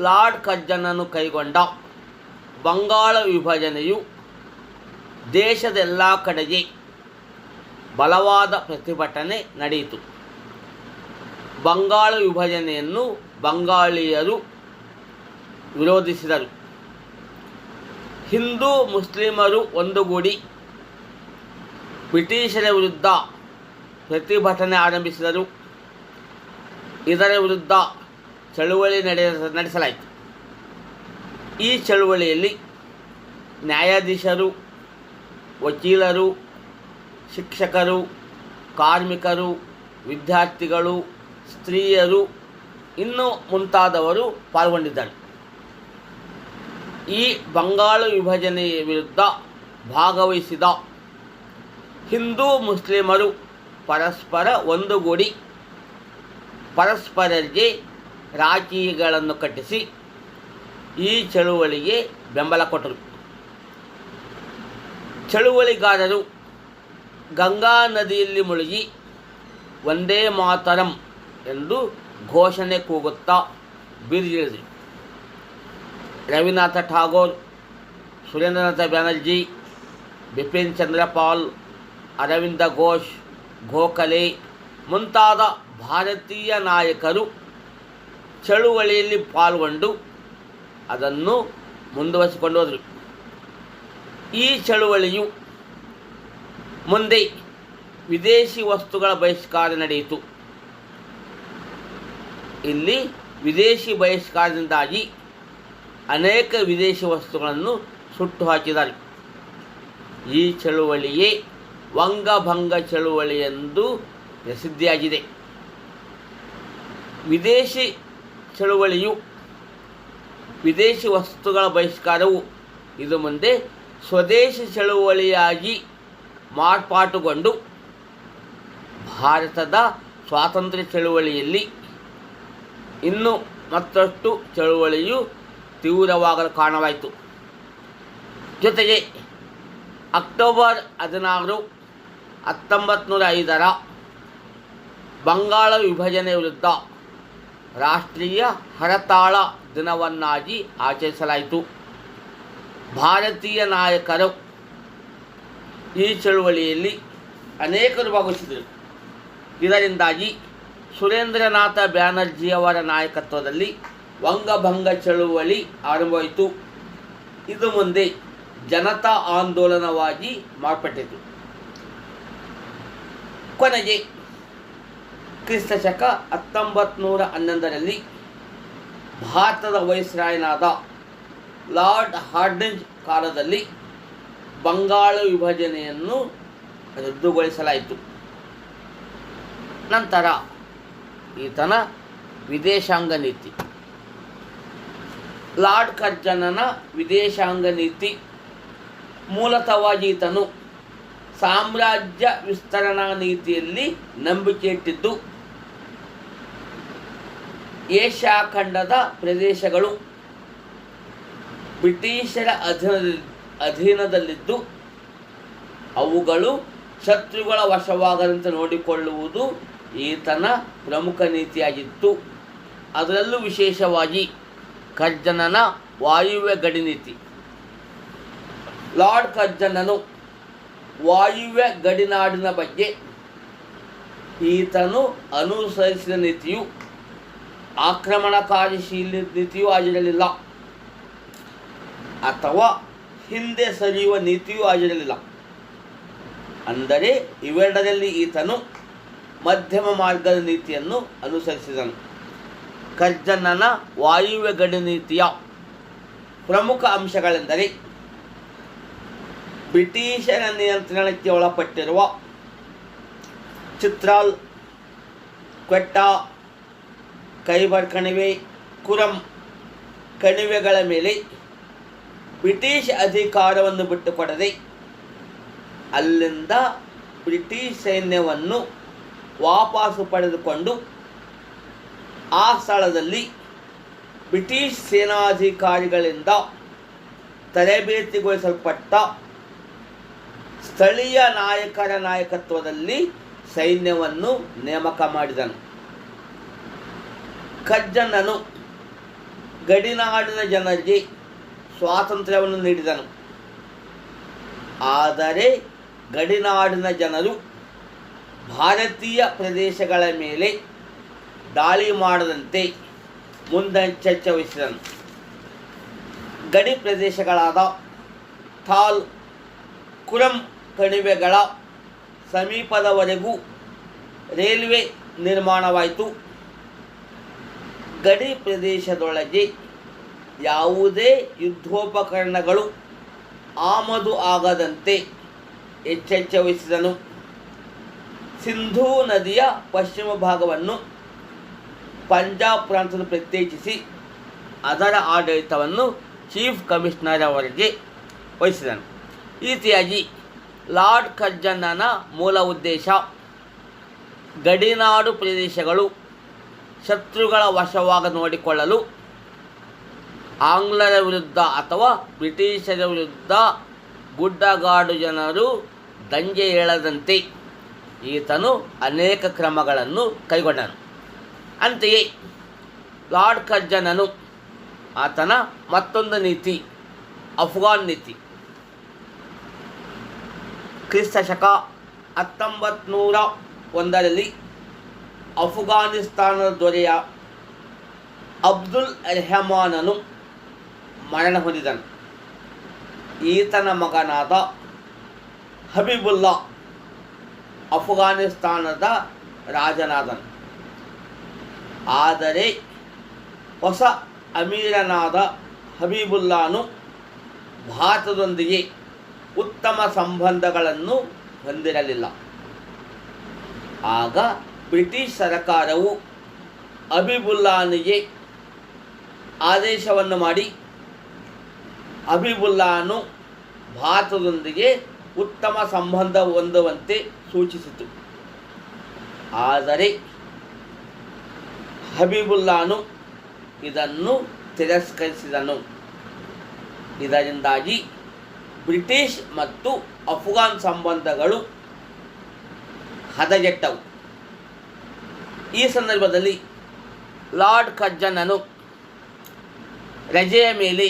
ಲಾರ್ಡ್ ಕರ್ಜನನು ಕೈಗೊಂಡ ಬಂಗಾಳ ವಿಭಜನೆಯು ದೇಶದ ಎಲ್ಲ ಕಡೆಗೆ ಬಲವಾದ ಪ್ರತಿಭಟನೆ ನಡೆಯಿತು. ಬಂಗಾಳ ವಿಭಜನೆಯನ್ನು ಬಂಗಾಳಿಯರು ವಿರೋಧಿಸಿದರು. ಹಿಂದೂ ಮುಸ್ಲಿಮರು ಒಂದುಗೂಡಿ ಬ್ರಿಟಿಷರ ವಿರುದ್ಧ ಪ್ರತಿಭಟನೆ ಆರಂಭಿಸಿದರು. ಇದರ ವಿರುದ್ಧ ಚಳುವಳಿ ನಡೆಸಲಾಯಿತು. ಈ ಚಳುವಳಿಯಲ್ಲಿ ನ್ಯಾಯಾಧೀಶರು, ವಕೀಲರು, ಶಿಕ್ಷಕರು, ಕಾರ್ಮಿಕರು, ವಿದ್ಯಾರ್ಥಿಗಳು, ಸ್ತ್ರೀಯರು ಇನ್ನೂ ಮುಂತಾದವರು ಪಾಲ್ಗೊಂಡಿದ್ದರು. ಈ ಬಂಗಾಳ ವಿಭಜನೆಯ ವಿರುದ್ಧ ಭಾಗವಹಿಸಿದ ಹಿಂದೂ ಮುಸ್ಲಿಮರು ಪರಸ್ಪರ ಒಂದುಗೂಡಿ ಪರಸ್ಪರರಿಗೆ ರಾಖಿಗಳನ್ನು ಕಟ್ಟಿಸಿ ಈ ಚಳುವಳಿಗೆ ಬೆಂಬಲ ಕೊಟ್ಟರು. ಚಳುವಳಿಗಾರರು ಗಂಗಾ ನದಿಯಲ್ಲಿ ಮುಳುಗಿ ವಂದೇ ಮಾತರಂ ಎಂದು ಘೋಷಣೆ ಕೂಗುತ್ತಾ ಬೀದಿಗಿಳಿದರು. ರವೀಂದ್ರನಾಥ ಠಾಗೋರ್, ಸುರೇಂದ್ರನಾಥ ಬ್ಯಾನರ್ಜಿ, ಬಿಪಿನ್ ಚಂದ್ರ ಪಾಲ್, ಅರವಿಂದ ಘೋಷ್, ಗೋಖಲೆ ಮುಂತಾದ ಭಾರತೀಯ ನಾಯಕರು ಚಳುವಳಿಯಲ್ಲಿ ಪಾಲ್ಗೊಂಡು ಅದನ್ನು ಮುಂದುವರಿಸಿಕೊಂಡು ಹೋದರು. ಈ ಚಳುವಳಿಯು ಮುಂದೆ ವಿದೇಶಿ ವಸ್ತುಗಳ ಬಹಿಷ್ಕಾರ ನಡೆಯಿತು. ಇಲ್ಲಿ ವಿದೇಶಿ ಬಹಿಷ್ಕಾರದಿಂದಾಗಿ ಅನೇಕ ವಿದೇಶಿ ವಸ್ತುಗಳನ್ನು ಸುಟ್ಟು ಹಾಕಿದ್ದಾರೆ. ಈ ಚಳುವಳಿಯೇ ವಂಗಭಂಗ ಚಳುವಳಿ ಎಂದು ಪ್ರಸಿದ್ಧಿಯಾಗಿದೆ. ವಿದೇಶಿ ಚಳುವಳಿಯು ವಿದೇಶಿ ವಸ್ತುಗಳ ಬಹಿಷ್ಕಾರವು ಇದು ಮುಂದೆ ಸ್ವದೇಶಿ ಚಳುವಳಿಯಾಗಿ ಮಾರ್ಪಾಟುಗೊಂಡು ಭಾರತದ ಸ್ವಾತಂತ್ರ್ಯ ಚಳುವಳಿಯಲ್ಲಿ ಇನ್ನೂ ಮತ್ತಷ್ಟು ಚಳುವಳಿಯು ತೀವ್ರವಾಗಲು ಕಾರಣವಾಯಿತು. ಜೊತೆಗೆ ಅಕ್ಟೋಬರ್ 16, 1905 ಬಂಗಾಳ ವಿಭಜನೆ ವಿರುದ್ಧ ರಾಷ್ಟ್ರೀಯ ಹರತಾಳ ದಿನವನ್ನಾಗಿ ಆಚರಿಸಲಾಯಿತು. ಭಾರತೀಯ ನಾಯಕರು ಈ ಚಳುವಳಿಯಲ್ಲಿ ಅನೇಕರು ಭಾಗವಹಿಸಿದರು. ಇದರಿಂದಾಗಿ ಸುರೇಂದ್ರನಾಥ ಬ್ಯಾನರ್ಜಿಯವರ ನಾಯಕತ್ವದಲ್ಲಿ ವಂಗಭಂಗ ಚಳುವಳಿ ಆರಂಭವಾಯಿತು. ಇದು ಮುಂದೆ ಜನತಾ ಆಂದೋಲನವಾಗಿ ಮಾರ್ಪಟ್ಟಿತು. ಕೊನೆಗೆ ಕ್ರಿಸ್ತಶಕ 1911ರಲ್ಲಿ ಭಾರತದ ವೈಸ್ರಾಯನಾದ ಲಾರ್ಡ್ ಹಾರ್ಡಿಂಜ್ ಕಾಲದಲ್ಲಿ ಬಂಗಾಳ ವಿಭಜನೆಯನ್ನು ರದ್ದುಗೊಳಿಸಲಾಯಿತು. ನಂತರ ಈತನ ವಿದೇಶಾಂಗ ನೀತಿ. ಲಾರ್ಡ್ ಕರ್ಜನನ ವಿದೇಶಾಂಗ ನೀತಿ ಮೂಲತಃವಾಗಿ ಈತನು ಸಾಮ್ರಾಜ್ಯ ವಿಸ್ತರಣಾ ನೀತಿಯಲ್ಲಿ ನಂಬಿಕೆ ಇಟ್ಟಿದ್ದು, ಏಷ್ಯಾ ಖಂಡದ ಪ್ರದೇಶಗಳು ಬ್ರಿಟಿಷರ ಅಧೀನದಲ್ಲಿದ್ದು ಅವುಗಳು ಶತ್ರುಗಳ ವಶವಾಗದಂತೆ ನೋಡಿಕೊಳ್ಳುವುದು ಈತನ ಪ್ರಮುಖ ನೀತಿಯಾಗಿತ್ತು. ಅದರಲ್ಲೂ ವಿಶೇಷವಾಗಿ ಕರ್ಜನನ ವಾಯುವ್ಯ ಗಡಿ ನೀತಿ. ಲಾರ್ಡ್ ಕರ್ಜನನು ವಾಯುವ್ಯ ಗಡಿನಾಡಿನ ಬಗ್ಗೆ ಈತನು ಅನುಸರಿಸಿದ ನೀತಿಯು ಆಕ್ರಮಣಕಾರಿಶೀಲ ನೀತಿಯೂ ಆಗಿರಲಿಲ್ಲ ಅಥವಾ ಹಿಂದೆ ಸರಿಯುವ ನೀತಿಯೂ ಆಗಿರಲಿಲ್ಲ. ಅಂದರೆ ಇವೆರಡರಲ್ಲಿ ಈತನು ಮಧ್ಯಮ ಮಾರ್ಗದ ನೀತಿಯನ್ನು ಅನುಸರಿಸಿದನು. ಕರ್ಜನನ ವಾಯುವ್ಯ ಗಡಿ ನೀತಿಯ ಪ್ರಮುಖ ಅಂಶಗಳೆಂದರೆ ಬ್ರಿಟಿಷರ ನಿಯಂತ್ರಣಕ್ಕೆ ಒಳಪಟ್ಟಿರುವ ಚಿತ್ರಾಲ್, ಕ್ವೆಟ್ಟಾ, ಖೈಬರ್ ಕಣಿವೆ, ಕುರಮ್ ಕಣಿವೆಗಳ ಮೇಲೆ ಬ್ರಿಟಿಷ್ ಅಧಿಕಾರವನ್ನು ಬಿಟ್ಟುಕೊಡದೆ ಅಲ್ಲಿಂದ ಬ್ರಿಟಿಷ್ ಸೈನ್ಯವನ್ನು ವಾಪಸ್ಸು ಪಡೆದುಕೊಂಡು ಆ ಸ್ಥಳದಲ್ಲಿ ಬ್ರಿಟಿಷ್ ಸೇನಾಧಿಕಾರಿಗಳಿಂದ ತರಬೇತಿಗೊಳಿಸಲ್ಪಟ್ಟ ಸ್ಥಳೀಯ ನಾಯಕರ ನಾಯಕತ್ವದಲ್ಲಿ ಸೈನ್ಯವನ್ನು ನೇಮಕ ಮಾಡಿದನು. ಕರ್ಜನನು ಗಡಿನಾಡಿನ ಜನರಿಗೆ ಸ್ವಾತಂತ್ರ್ಯವನ್ನು ನೀಡಿದನು. ಆದರೆ ಗಡಿನಾಡಿನ ಜನರು ಭಾರತೀಯ ಪ್ರದೇಶಗಳ ಮೇಲೆ ದಾಳಿ ಮಾಡದಂತೆ ಮುಂದೆಚ್ಚರಿಕೆ ವಹಿಸಿದನು. ಗಡಿ ಪ್ರದೇಶಗಳಾದ ಥಾಲ್, ಕುರಮ್ ಕಣಿವೆಗಳ ಸಮೀಪದವರೆಗೂ ರೈಲ್ವೆ ನಿರ್ಮಾಣವಾಯಿತು. ಗಡಿ ಪ್ರದೇಶದೊಳಗೆ ಯಾವುದೇ ಯುದ್ಧೋಪಕರಣಗಳು ಆಮದು ಆಗದಂತೆ ಎಚ್ಚರಿಕೆ ವಹಿಸಿದನು. ಸಿಂಧೂ ನದಿಯ ಪಶ್ಚಿಮ ಭಾಗವನ್ನು ಪಂಜಾಬ್ ಪ್ರಾಂತದಲ್ಲಿ ಪ್ರತ್ಯೇಕಿಸಿ ಅದರ ಆಡಳಿತವನ್ನು ಚೀಫ್ ಕಮಿಷನರ್ ಅವರಿಗೆ ವಹಿಸಿದನು. ಈ ರೀತಿಯಾಗಿ ಲಾರ್ಡ್ ಕರ್ಜನನ ಮೂಲ ಉದ್ದೇಶ ಗಡಿನಾಡು ಪ್ರದೇಶಗಳು ಶತ್ರುಗಳ ವಶವಾಗ ನೋಡಿಕೊಳ್ಳಲು ಆಂಗ್ಲರ ವಿರುದ್ಧ ಅಥವಾ ಬ್ರಿಟಿಷರ ವಿರುದ್ಧ ಗುಡ್ಡಗಾಡು ಜನರು ದಂಗೆ ಏಳದಂತೆ ಈತನು ಅನೇಕ ಕ್ರಮಗಳನ್ನು ಕೈಗೊಂಡನು. ಅಂತೆಯೇ ಲಾರ್ಡ್ ಕರ್ಜನನು ಆತನ ಮತ್ತೊಂದು ನೀತಿ ಅಫ್ಘಾನ್ ನೀತಿ. ಕ್ರಿಸ್ತಶಕ 1901ರಲ್ಲಿ ಅಫ್ಘಾನಿಸ್ತಾನದ ದೊರೆಯ ಅಬ್ದುಲ್ ರೆಹಮಾನನು ಮರಣ ಹೊಂದಿದನು. ಈತನ ಮಗನಾದ ಹಬೀಬುಲ್ಲಾ ಅಫ್ಘಾನಿಸ್ತಾನದ ರಾಜನಾದನು. ಆದರೆ ಹೊಸ ಅಮೀರನಾದ ಹಬೀಬುಲ್ಲಾನು ಭಾರತದೊಂದಿಗೆ ಉತ್ತಮ ಸಂಬಂಧಗಳನ್ನು ಹೊಂದಿರಲಿಲ್ಲ. ಆಗ ಬ್ರಿಟಿಷ್ ಸರ್ಕಾರವು ಹಬೀಬುಲ್ಲಾನಿಗೆ ಆದೇಶವನ್ನು ಮಾಡಿ ಹಬೀಬುಲ್ಲಾನು ಭಾರತದೊಂದಿಗೆ ಉತ್ತಮ ಸಂಬಂಧ ಹೊಂದುವಂತೆ ಸೂಚಿಸಿತು. ಆದರೆ ಹಬೀಬುಲ್ಲಾನು ಇದನ್ನು ತಿರಸ್ಕರಿಸಿದನು. ಇದರಿಂದಾಗಿ ಬ್ರಿಟಿಷ್ ಮತ್ತು ಅಫ್ಘಾನ್ ಸಂಬಂಧಗಳು ಹದಗೆಟ್ಟವು. ಈ ಸಂದರ್ಭದಲ್ಲಿ ಲಾರ್ಡ್ ಕರ್ಜನನು ರಜೆಯ ಮೇಲೆ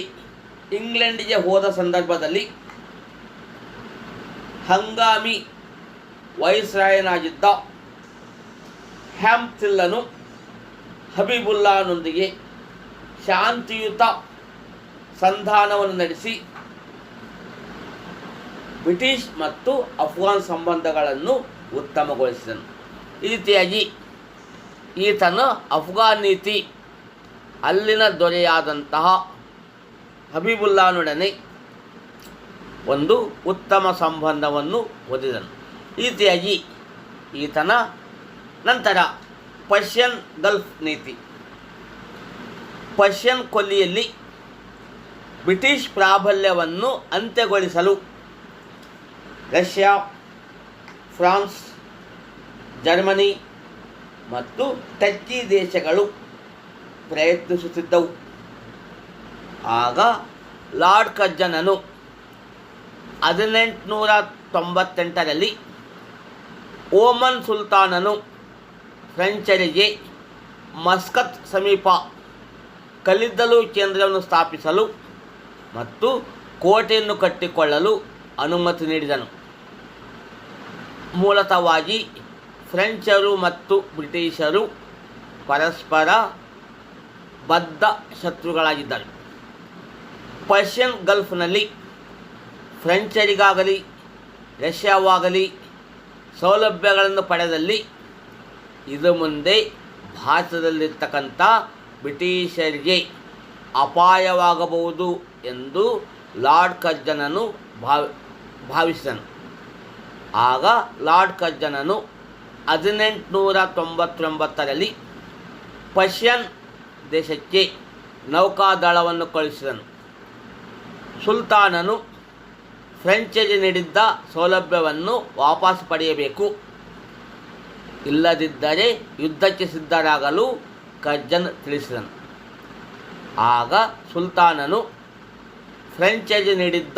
ಇಂಗ್ಲೆಂಡಿಗೆ ಹೋದ ಸಂದರ್ಭದಲ್ಲಿ ಹಂಗಾಮಿ ವೈಸ್ರಾಯನಾಗಿದ್ದ ಹ್ಯಾಂಪ್ಸಿಲ್ಲನು ಹಬೀಬುಲ್ಲಾನೊಂದಿಗೆ ಶಾಂತಿಯುತ ಸಂಧಾನವನ್ನು ನಡೆಸಿ ಬ್ರಿಟಿಷ್ ಮತ್ತು ಅಫ್ಘಾನ್ ಸಂಬಂಧಗಳನ್ನು ಉತ್ತಮಗೊಳಿಸಿದನು. ಈ ರೀತಿಯಾಗಿ ಈತನ ಅಫ್ಘಾನ್ ನೀತಿ ಅಲ್ಲಿನ ದೊರೆಯಾದಂತಹ ಹಬೀಬುಲ್ಲಾನೊಡನೆ ಒಂದು ಉತ್ತಮ ಸಂಬಂಧವನ್ನು ಹೊಂದಿದನು. ಈ ರೀತಿಯಾಗಿ ಈತನ ನಂತರ ಪರ್ಷಿಯನ್ ಗಲ್ಫ್ ನೀತಿ. ಪರ್ಷಿಯನ್ ಕೊಲ್ಲಿಯಲ್ಲಿ ಬ್ರಿಟಿಷ್ ಪ್ರಾಬಲ್ಯವನ್ನು ಅಂತ್ಯಗೊಳಿಸಲು ರಷ್ಯಾ, ಫ್ರಾನ್ಸ್, ಜರ್ಮನಿ ಮತ್ತು ಟರ್ಕಿ ದೇಶಗಳು ಪ್ರಯತ್ನಿಸುತ್ತಿದ್ದವು. ಆಗ ಲಾರ್ಡ್ ಕರ್ಜನನು 1898ರಲ್ಲಿ ಓಮನ್ ಸುಲ್ತಾನನು ಫ್ರೆಂಚರಿಗೆ ಮಸ್ಕತ್ ಸಮೀಪ ಕಲ್ಲಿದ್ದಲು ಕೇಂದ್ರವನ್ನು ಸ್ಥಾಪಿಸಲು ಮತ್ತು ಕೋಟೆಯನ್ನು ಕಟ್ಟಿಕೊಳ್ಳಲು ಅನುಮತಿ ನೀಡಿದನು. ಮೂಲತಃವಾಗಿ ಫ್ರೆಂಚರು ಮತ್ತು ಬ್ರಿಟಿಷರು ಪರಸ್ಪರ ಬದ್ಧ ಶತ್ರುಗಳಾಗಿದ್ದರು. ಪರ್ಷಿಯನ್ ಗಲ್ಫ್ನಲ್ಲಿ ಫ್ರೆಂಚರಿಗಾಗಲಿ ರಷ್ಯಾವಾಗಲಿ ಸೌಲಭ್ಯಗಳನ್ನು ಪಡೆದಲ್ಲಿ ಇದು ಮುಂದೆ ಭಾರತದಲ್ಲಿರ್ತಕ್ಕಂಥ ಬ್ರಿಟಿಷರಿಗೆ ಅಪಾಯವಾಗಬಹುದು ಎಂದು ಲಾರ್ಡ್ ಕರ್ಜನನು ಭಾವಿಸಿದನು. ಆಗ ಲಾರ್ಡ್ ಕರ್ಜನನು 1899ರಲ್ಲಿ ಪರ್ಷಿಯನ್ ದೇಶಕ್ಕೆ ನೌಕಾದಳವನ್ನು ಕಳುಹಿಸಿದನು. ಸುಲ್ತಾನನು ಫ್ರೆಂಚರಿಗೆ ನೀಡಿದ್ದ ಸೌಲಭ್ಯವನ್ನು ವಾಪಸ್ ಪಡೆಯಬೇಕು, ಇಲ್ಲದಿದ್ದರೆ ಯುದ್ಧಕ್ಕೆ ಸಿದ್ಧರಾಗಲು ಕರ್ಜನ್ ತಿಳಿಸಿದನು. ಆಗ ಸುಲ್ತಾನನು ಫ್ರೆಂಚರಿಗೆ ನೀಡಿದ್ದ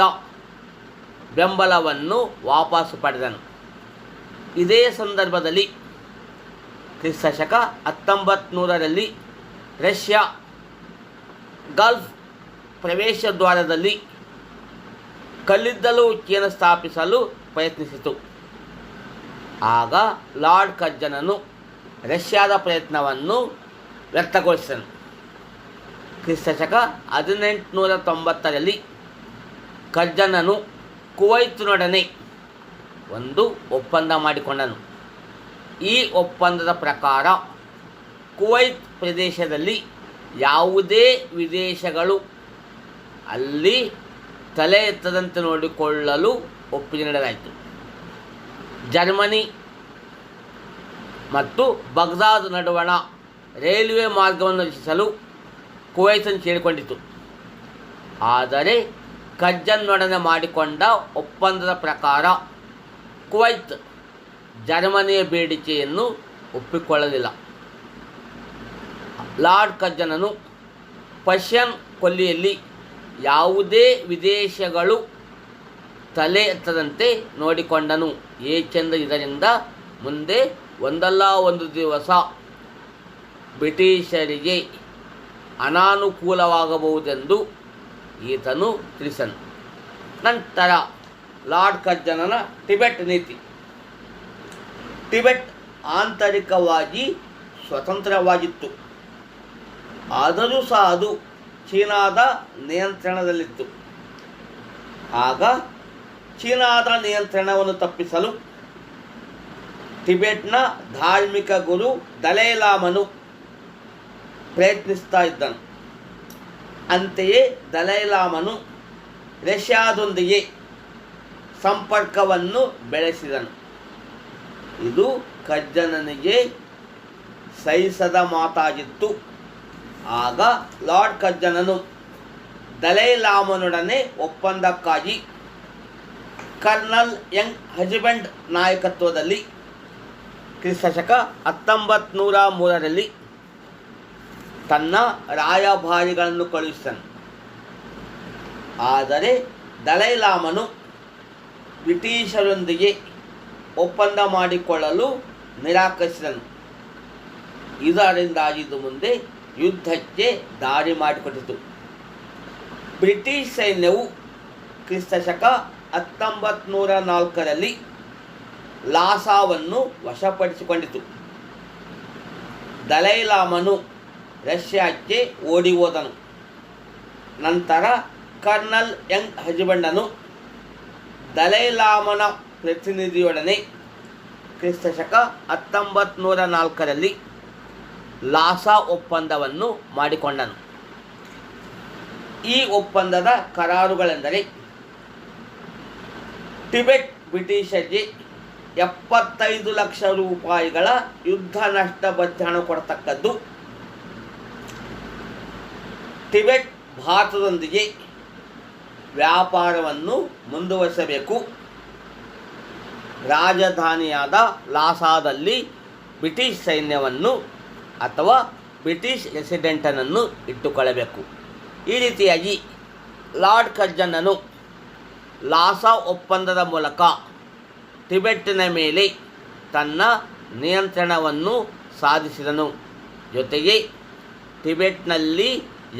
ಬೆಂಬಲವನ್ನು ವಾಪಸ್ ಪಡೆದನು. ಇದೇ ಸಂದರ್ಭದಲ್ಲಿ ಕ್ರಿಸ್ತಶಕ 1900ರಲ್ಲಿ ರಷ್ಯಾ ಗಲ್ಫ್ ಪ್ರವೇಶ ದ್ವಾರದಲ್ಲಿ ಕಲ್ಲಿದ್ದಲು ಕೇಂದ್ರ ಸ್ಥಾಪಿಸಲು ಪ್ರಯತ್ನಿಸಿತು. ಆಗ ಲಾರ್ಡ್ ಕರ್ಜನನು ರಷ್ಯಾದ ಪ್ರಯತ್ನವನ್ನು ವ್ಯರ್ಥಗೊಳಿಸಿದನು. ಕ್ರಿಸ್ತಶಕ 1890ರಲ್ಲಿ ಕರ್ಜನನು ಕುವೈತ್ನೊಡನೆ ಒಂದು ಒಪ್ಪಂದ ಮಾಡಿಕೊಂಡನು. ಈ ಒಪ್ಪಂದದ ಪ್ರಕಾರ ಕುವೈತ್ ಪ್ರದೇಶದಲ್ಲಿ ಯಾವುದೇ ವಿದೇಶಗಳು ಅಲ್ಲಿ ತಲೆ ಎತ್ತದಂತೆ ನೋಡಿಕೊಳ್ಳಲು ಒಪ್ಪಿಗೆ ನೀಡಲಾಯಿತು. ಜರ್ಮನಿ ಮತ್ತು ಬಗ್ದಾದ್ ನಡುವಣ ರೈಲ್ವೆ ಮಾರ್ಗವನ್ನು ರಚಿಸಲು ಕುವೈತನ್ನು ಕೇಳಿಕೊಂಡಿತು. ಆದರೆ ಕರ್ಜನ್ನೊಡನೆ ಮಾಡಿಕೊಂಡ ಒಪ್ಪಂದದ ಪ್ರಕಾರ ಕುವೈತ್ ಜರ್ಮನಿಯ ಬೇಡಿಕೆಯನ್ನು ಒಪ್ಪಿಕೊಳ್ಳಲಿಲ್ಲ. ಲಾರ್ಡ್ ಕರ್ಜನನು ಪರ್ಷಿಯನ್ ಕೊಲ್ಲಿಯಲ್ಲಿ ಯಾವುದೇ ವಿದೇಶಗಳು ತಲೆ ಎತ್ತದಂತೆ ನೋಡಿಕೊಂಡನು, ಏಕೆಂದರೆ ಇದರಿಂದ ಮುಂದೆ ಒಂದಲ್ಲ ಒಂದು ದಿವಸ ಬ್ರಿಟಿಷರಿಗೆ ಅನಾನುಕೂಲವಾಗಬಹುದೆಂದು ಈತನು ತಿಳಿಸನು. ನಂತರ ಲಾರ್ಡ್ ಕರ್ಜನನ ಟಿಬೆಟ್ ನೀತಿ. ಟಿಬೆಟ್ ಆಂತರಿಕವಾಗಿ ಸ್ವತಂತ್ರವಾಗಿತ್ತು, ಆದರೂ ಸಹ ಅದು ಚೀನಾದ ನಿಯಂತ್ರಣದಲ್ಲಿತ್ತು. ಆಗ ಚೀನಾದ ನಿಯಂತ್ರಣವನ್ನು ತಪ್ಪಿಸಲು ಟಿಬೆಟ್ನ ಧಾರ್ಮಿಕ ಗುರು ದಲೈಲಾಮನು ಪ್ರಯತ್ನಿಸ್ತಾ ಇದ್ದನು. ಅಂತೆಯೇ ದಲೈಲಾಮನು ರಷ್ಯಾದೊಂದಿಗೆ ಸಂಪರ್ಕವನ್ನು ಬೆಳೆಸಿದನು. ಇದು ಕರ್ಜನನಿಗೆ ಸಹಿಸದ ಮಾತಾಗಿತ್ತು. ಆಗ ಲಾರ್ಡ್ ಕರ್ಜನನು ದಲೈಲಾಮನೊಡನೆ ಒಪ್ಪಂದಕ್ಕಾಗಿ ಕರ್ನಲ್ ಯಂಗ್ ಹಜ್ಬೆಂಡ್ ನಾಯಕತ್ವದಲ್ಲಿ ಕ್ರಿಸ್ತಶಕ 1903ರಲ್ಲಿ ತನ್ನ ರಾಯಭಾರಿಗಳನ್ನು ಕಳುಹಿಸಿದನು. ಆದರೆ ದಲೈಲಾಮನು ಬ್ರಿಟಿಷರೊಂದಿಗೆ ಒಪ್ಪಂದ ಮಾಡಿಕೊಳ್ಳಲು ನಿರಾಕರಿಸಿದನು. ಇದರಿಂದಾಗಿ ಇದು ಮುಂದೆ ಯುದ್ಧಕ್ಕೆ ದಾರಿ ಮಾಡಿಕೊಟ್ಟಿತು. ಬ್ರಿಟಿಷ್ ಸೈನ್ಯವು ಕ್ರಿಸ್ತಶಕ 1904ರಲ್ಲಿ ಲಾಸಾವನ್ನು ವಶಪಡಿಸಿಕೊಂಡಿತು. ದಲೈಲಾಮನು ರಷ್ಯಾಕ್ಕೆ ಓಡಿ ಹೋದನು. ನಂತರ ಕರ್ನಲ್ ಯಂಗ್ ಹಜ್ಬಂಡನು ದಲೈಲಾಮನ ಪ್ರತಿನಿಧಿಯೊಡನೆ ಕ್ರಿಸ್ತಶಕ 1904ರಲ್ಲಿ ಲಾಸಾ ಒಪ್ಪಂದವನ್ನು ಮಾಡಿಕೊಂಡನು. ಈ ಒಪ್ಪಂದದ ಕರಾರುಗಳೆಂದರೆ ಟಿಬೆಟ್ ಬ್ರಿಟಿಷರಿಗೆ 75 ಲಕ್ಷ ರೂಪಾಯಿಗಳ ಯುದ್ಧ ನಷ್ಟ ಭತ್ಯೆ ಹಣ ಕೊಡತಕ್ಕದ್ದು, ಟಿಬೆಟ್ ಭಾರತದೊಂದಿಗೆ ವ್ಯಾಪಾರವನ್ನು ಮುಂದುವರಿಸಬೇಕು, ರಾಜಧಾನಿಯಾದ ಲಾಸಾದಲ್ಲಿ ಬ್ರಿಟಿಷ್ ಸೈನ್ಯವನ್ನು ಅಥವಾ ಬ್ರಿಟಿಷ್ ರೆಸಿಡೆಂಟನನ್ನು ಇಟ್ಟುಕೊಳ್ಳಬೇಕು. ಈ ರೀತಿಯಾಗಿ ಲಾರ್ಡ್ ಕರ್ಜನ್ನನು ಲಾಸಾ ಒಪ್ಪಂದದ ಮೂಲಕ ಟಿಬೆಟ್ಟಿನ ಮೇಲೆ ತನ್ನ ನಿಯಂತ್ರಣವನ್ನು ಸಾಧಿಸಿದನು. ಜೊತೆಗೆ ಟಿಬೆಟ್ನಲ್ಲಿ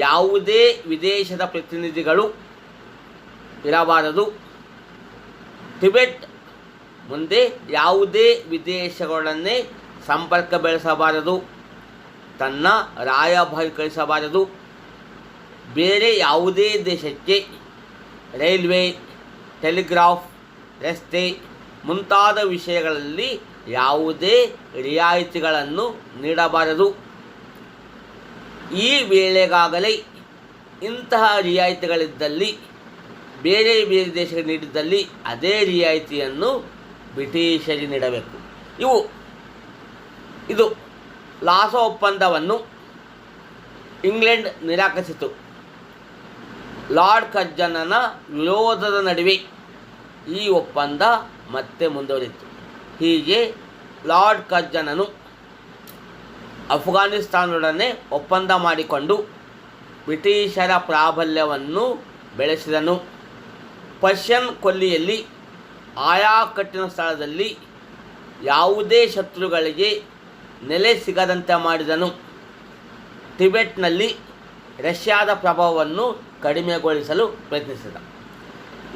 ಯಾವುದೇ ವಿದೇಶದ ಪ್ರತಿನಿಧಿಗಳು ಇರಬಾರದು, ಟಿಬೆಟ್ ಮುಂದೆ ಯಾವುದೇ ವಿದೇಶಗಳನ್ನೇ ಸಂಪರ್ಕ ಬೆಳೆಸಬಾರದು, ತನ್ನ ರಾಯಭಾರಿ ಕಳಿಸಬಾರದು, ಬೇರೆ ಯಾವುದೇ ದೇಶಕ್ಕೆ ರೈಲ್ವೆ, ಟೆಲಿಗ್ರಾಫ್, ರಸ್ತೆ ಮುಂತಾದ ವಿಷಯಗಳಲ್ಲಿ ಯಾವುದೇ ರಿಯಾಯಿತಿಗಳನ್ನು ನೀಡಬಾರದು. ಈ ವೇಳೆಗಾಗಲೇ ಇಂತಹ ರಿಯಾಯಿತಿಗಳಿದ್ದಲ್ಲಿ ಬೇರೆ ಬೇರೆ ದೇಶಗಳಿಗೆ ನೀಡಿದ್ದಲ್ಲಿ ಅದೇ ರಿಯಾಯಿತಿಯನ್ನು ಬ್ರಿಟಿಷರಿಗೆ ನೀಡಬೇಕು. ಇದು ಲಾಸಾ ಒಪ್ಪಂದವನ್ನು ಇಂಗ್ಲೆಂಡ್ ನಿರಾಕರಿಸಿತು. ಲಾರ್ಡ್ ಕರ್ಜನ್ನನ ವಿರೋಧದ ನಡುವೆ ಈ ಒಪ್ಪಂದ ಮತ್ತೆ ಮುಂದುವರಿಯಿತು. ಹೀಗೆ ಲಾರ್ಡ್ ಕರ್ಜನ್ನನು ಅಫ್ಘಾನಿಸ್ತಾನದೊಡನೆ ಒಪ್ಪಂದ ಮಾಡಿಕೊಂಡು ಬ್ರಿಟಿಷರ ಪ್ರಾಬಲ್ಯವನ್ನು ಬೆಳೆಸಿದನು. ಪರ್ಷಿಯನ್ ಕೊಲ್ಲಿಯಲ್ಲಿ ಆಯಾ ಕಟ್ಟಿನ ಸ್ಥಳದಲ್ಲಿ ಯಾವುದೇ ಶತ್ರುಗಳಿಗೆ ನೆಲೆ ಸಿಗದಂತೆ ಮಾಡಿದನು. ಟಿಬೆಟ್ನಲ್ಲಿ ರಷ್ಯಾದ ಪ್ರಭಾವವನ್ನು ಕಡಿಮೆಗೊಳಿಸಲು ಪ್ರಯತ್ನಿಸಿದ.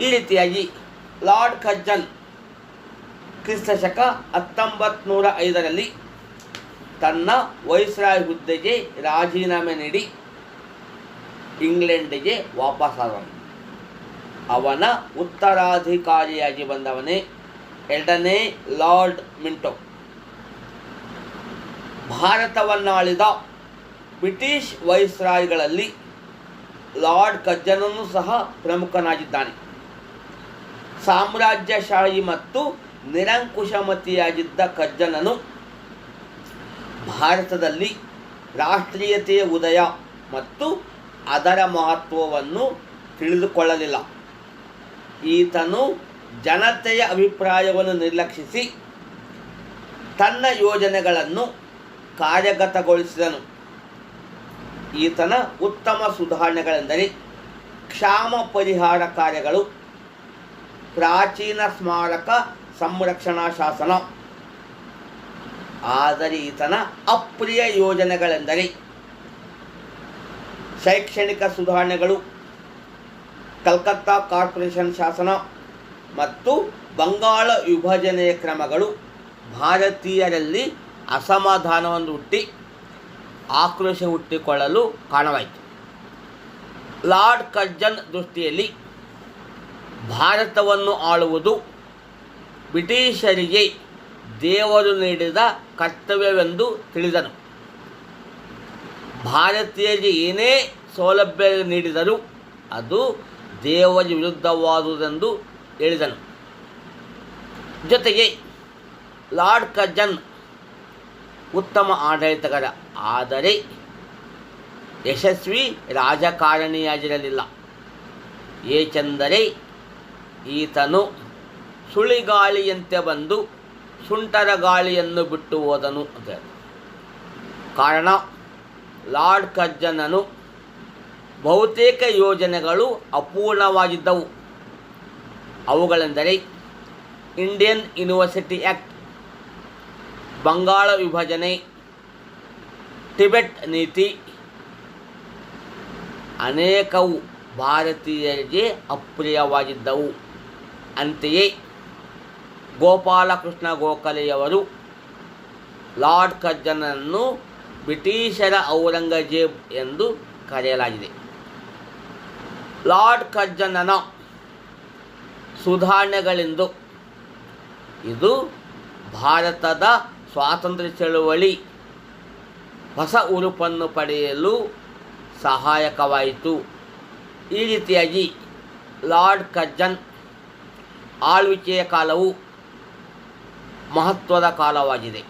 ಈ ರೀತಿಯಾಗಿ ಲಾರ್ಡ್ ಕರ್ಜನ್ ಕ್ರಿಸ್ತಶಕ 1905ರಲ್ಲಿ ತನ್ನ ವೈಸ್ರಾಯ್ ಹುದ್ದೆಗೆ ರಾಜೀನಾಮೆ ನೀಡಿ ಇಂಗ್ಲೆಂಡಿಗೆ ವಾಪಸ್ಸಾದನು. ಅವನ ಉತ್ತರಾಧಿಕಾರಿಯಾಗಿ ಬಂದವನೇ 2ನೇ ಲಾರ್ಡ್ ಮಿಂಟೋ. ಭಾರತವನ್ನಾಳಿದ ಬ್ರಿಟಿಷ್ ವೈಸ್ರಾಯ್ಗಳಲ್ಲಿ ಲಾರ್ಡ್ ಕರ್ಜನ್ನನು ಸಹ ಪ್ರಮುಖನಾಗಿದ್ದಾನೆ. ಸಾಮ್ರಾಜ್ಯಶಾಹಿ ಮತ್ತು ನಿರಂಕುಶಮತಿಯಾಗಿದ್ದ ಕರ್ಜನ್ನನು ಭಾರತದಲ್ಲಿ ರಾಷ್ಟ್ರೀಯತೆಯ ಉದಯ ಮತ್ತು ಅದರ ಮಹತ್ವವನ್ನು ತಿಳಿದುಕೊಳ್ಳಲಿಲ್ಲ. ಈತನು ಜನತೆಯ ಅಭಿಪ್ರಾಯವನ್ನು ನಿರ್ಲಕ್ಷಿಸಿ ತನ್ನ ಯೋಜನೆಗಳನ್ನು ಕಾರ್ಯಗತಗೊಳಿಸಿದನು. ಈತನ ಉತ್ತಮ ಸುಧಾರಣೆಗಳೆಂದರೆ ಕ್ಷಾಮ ಪರಿಹಾರ ಕಾರ್ಯಗಳು, ಪ್ರಾಚೀನ ಸ್ಮಾರಕ ಸಂರಕ್ಷಣಾ ಶಾಸನ. ಆದರೆ ಈತನ ಅಪ್ರಿಯ ಯೋಜನೆಗಳೆಂದರೆ ಶೈಕ್ಷಣಿಕ ಸುಧಾರಣೆಗಳು, ಕಲ್ಕತ್ತಾ ಕಾರ್ಪೊರೇಷನ್ ಶಾಸನ ಮತ್ತು ಬಂಗಾಳ ವಿಭಜನೆಯ ಕ್ರಮಗಳು ಭಾರತೀಯರಲ್ಲಿ ಅಸಮಾಧಾನವನ್ನು ಹುಟ್ಟಿ ಆಕ್ರೋಶ ಹುಟ್ಟಿಕೊಳ್ಳಲು ಕಾರಣವಾಯಿತು. ಲಾರ್ಡ್ ಕರ್ಜನ್ ದೃಷ್ಟಿಯಲ್ಲಿ ಭಾರತವನ್ನು ಆಳುವುದು ಬ್ರಿಟಿಷರಿಗೆ ದೇವರು ನೀಡಿದ ಕರ್ತವ್ಯವೆಂದು ತಿಳಿದನು. ಭಾರತೀಯರಿಗೆ ಏನೇ ಸೌಲಭ್ಯ ನೀಡಿದರೂ ಅದು ದೇವರ ವಿರುದ್ಧವಾದುದೆಂದು ಹೇಳಿದನು. ಜೊತೆಗೆ ಲಾರ್ಡ್ ಕರ್ಜನ್ ಉತ್ತಮ ಆಡಳಿತಗಾರ, ಆದರೆ ಯಶಸ್ವಿ ರಾಜಕಾರಣಿಯಾಗಿರಲಿಲ್ಲ. ಏಕೆಂದರೆ ಈತನು ಸುಳಿಗಾಳಿಯಂತೆ ಬಂದು ಸುಂಟರ ಗಾಳಿಯನ್ನು ಬಿಟ್ಟು ಹೋದನು ಅಂತ. ಕಾರಣ ಲಾರ್ಡ್ ಕರ್ಜನನು ಬಹುತೇಕ ಯೋಜನೆಗಳು ಅಪೂರ್ಣವಾಗಿದ್ದವು. ಅವುಗಳೆಂದರೆ ಇಂಡಿಯನ್ ಯೂನಿವರ್ಸಿಟಿ ಆ್ಯಕ್ಟ್, ಬಂಗಾಳ ವಿಭಜನೆ, ಟಿಬೆಟ್ ನೀತಿ. ಅನೇಕವು ಭಾರತೀಯರಿಗೆ ಅಪ್ರಿಯವಾಗಿದ್ದವು. ಅಂತೆಯೇ ಗೋಪಾಲಕೃಷ್ಣ ಗೋಖಲೆಯವರು ಲಾರ್ಡ್ ಕರ್ಜನನ್ನು ಬ್ರಿಟಿಷರ ಔರಂಗಜೇಬ್ ಎಂದು ಕರೆಯಲಾಗಿದೆ. ಲಾರ್ಡ್ ಕರ್ಜನನ ಸುಧಾರಣೆಗಳೆಂದು ಇದು ಭಾರತದ ಸ್ವಾತಂತ್ರ್ಯ ಚಳುವಳಿ ಹೊಸ ಉರುಪನ್ನು ಪಡೆಯಲು ಸಹಾಯಕವಾಯಿತು. ಈ ರೀತಿಯಾಗಿ ಲಾರ್ಡ್ ಕರ್ಜನ್ ಆಳ್ವಿಕೆಯ ಕಾಲವು ಮಹತ್ವದ ಕಾಲವಾಗಿದೆ.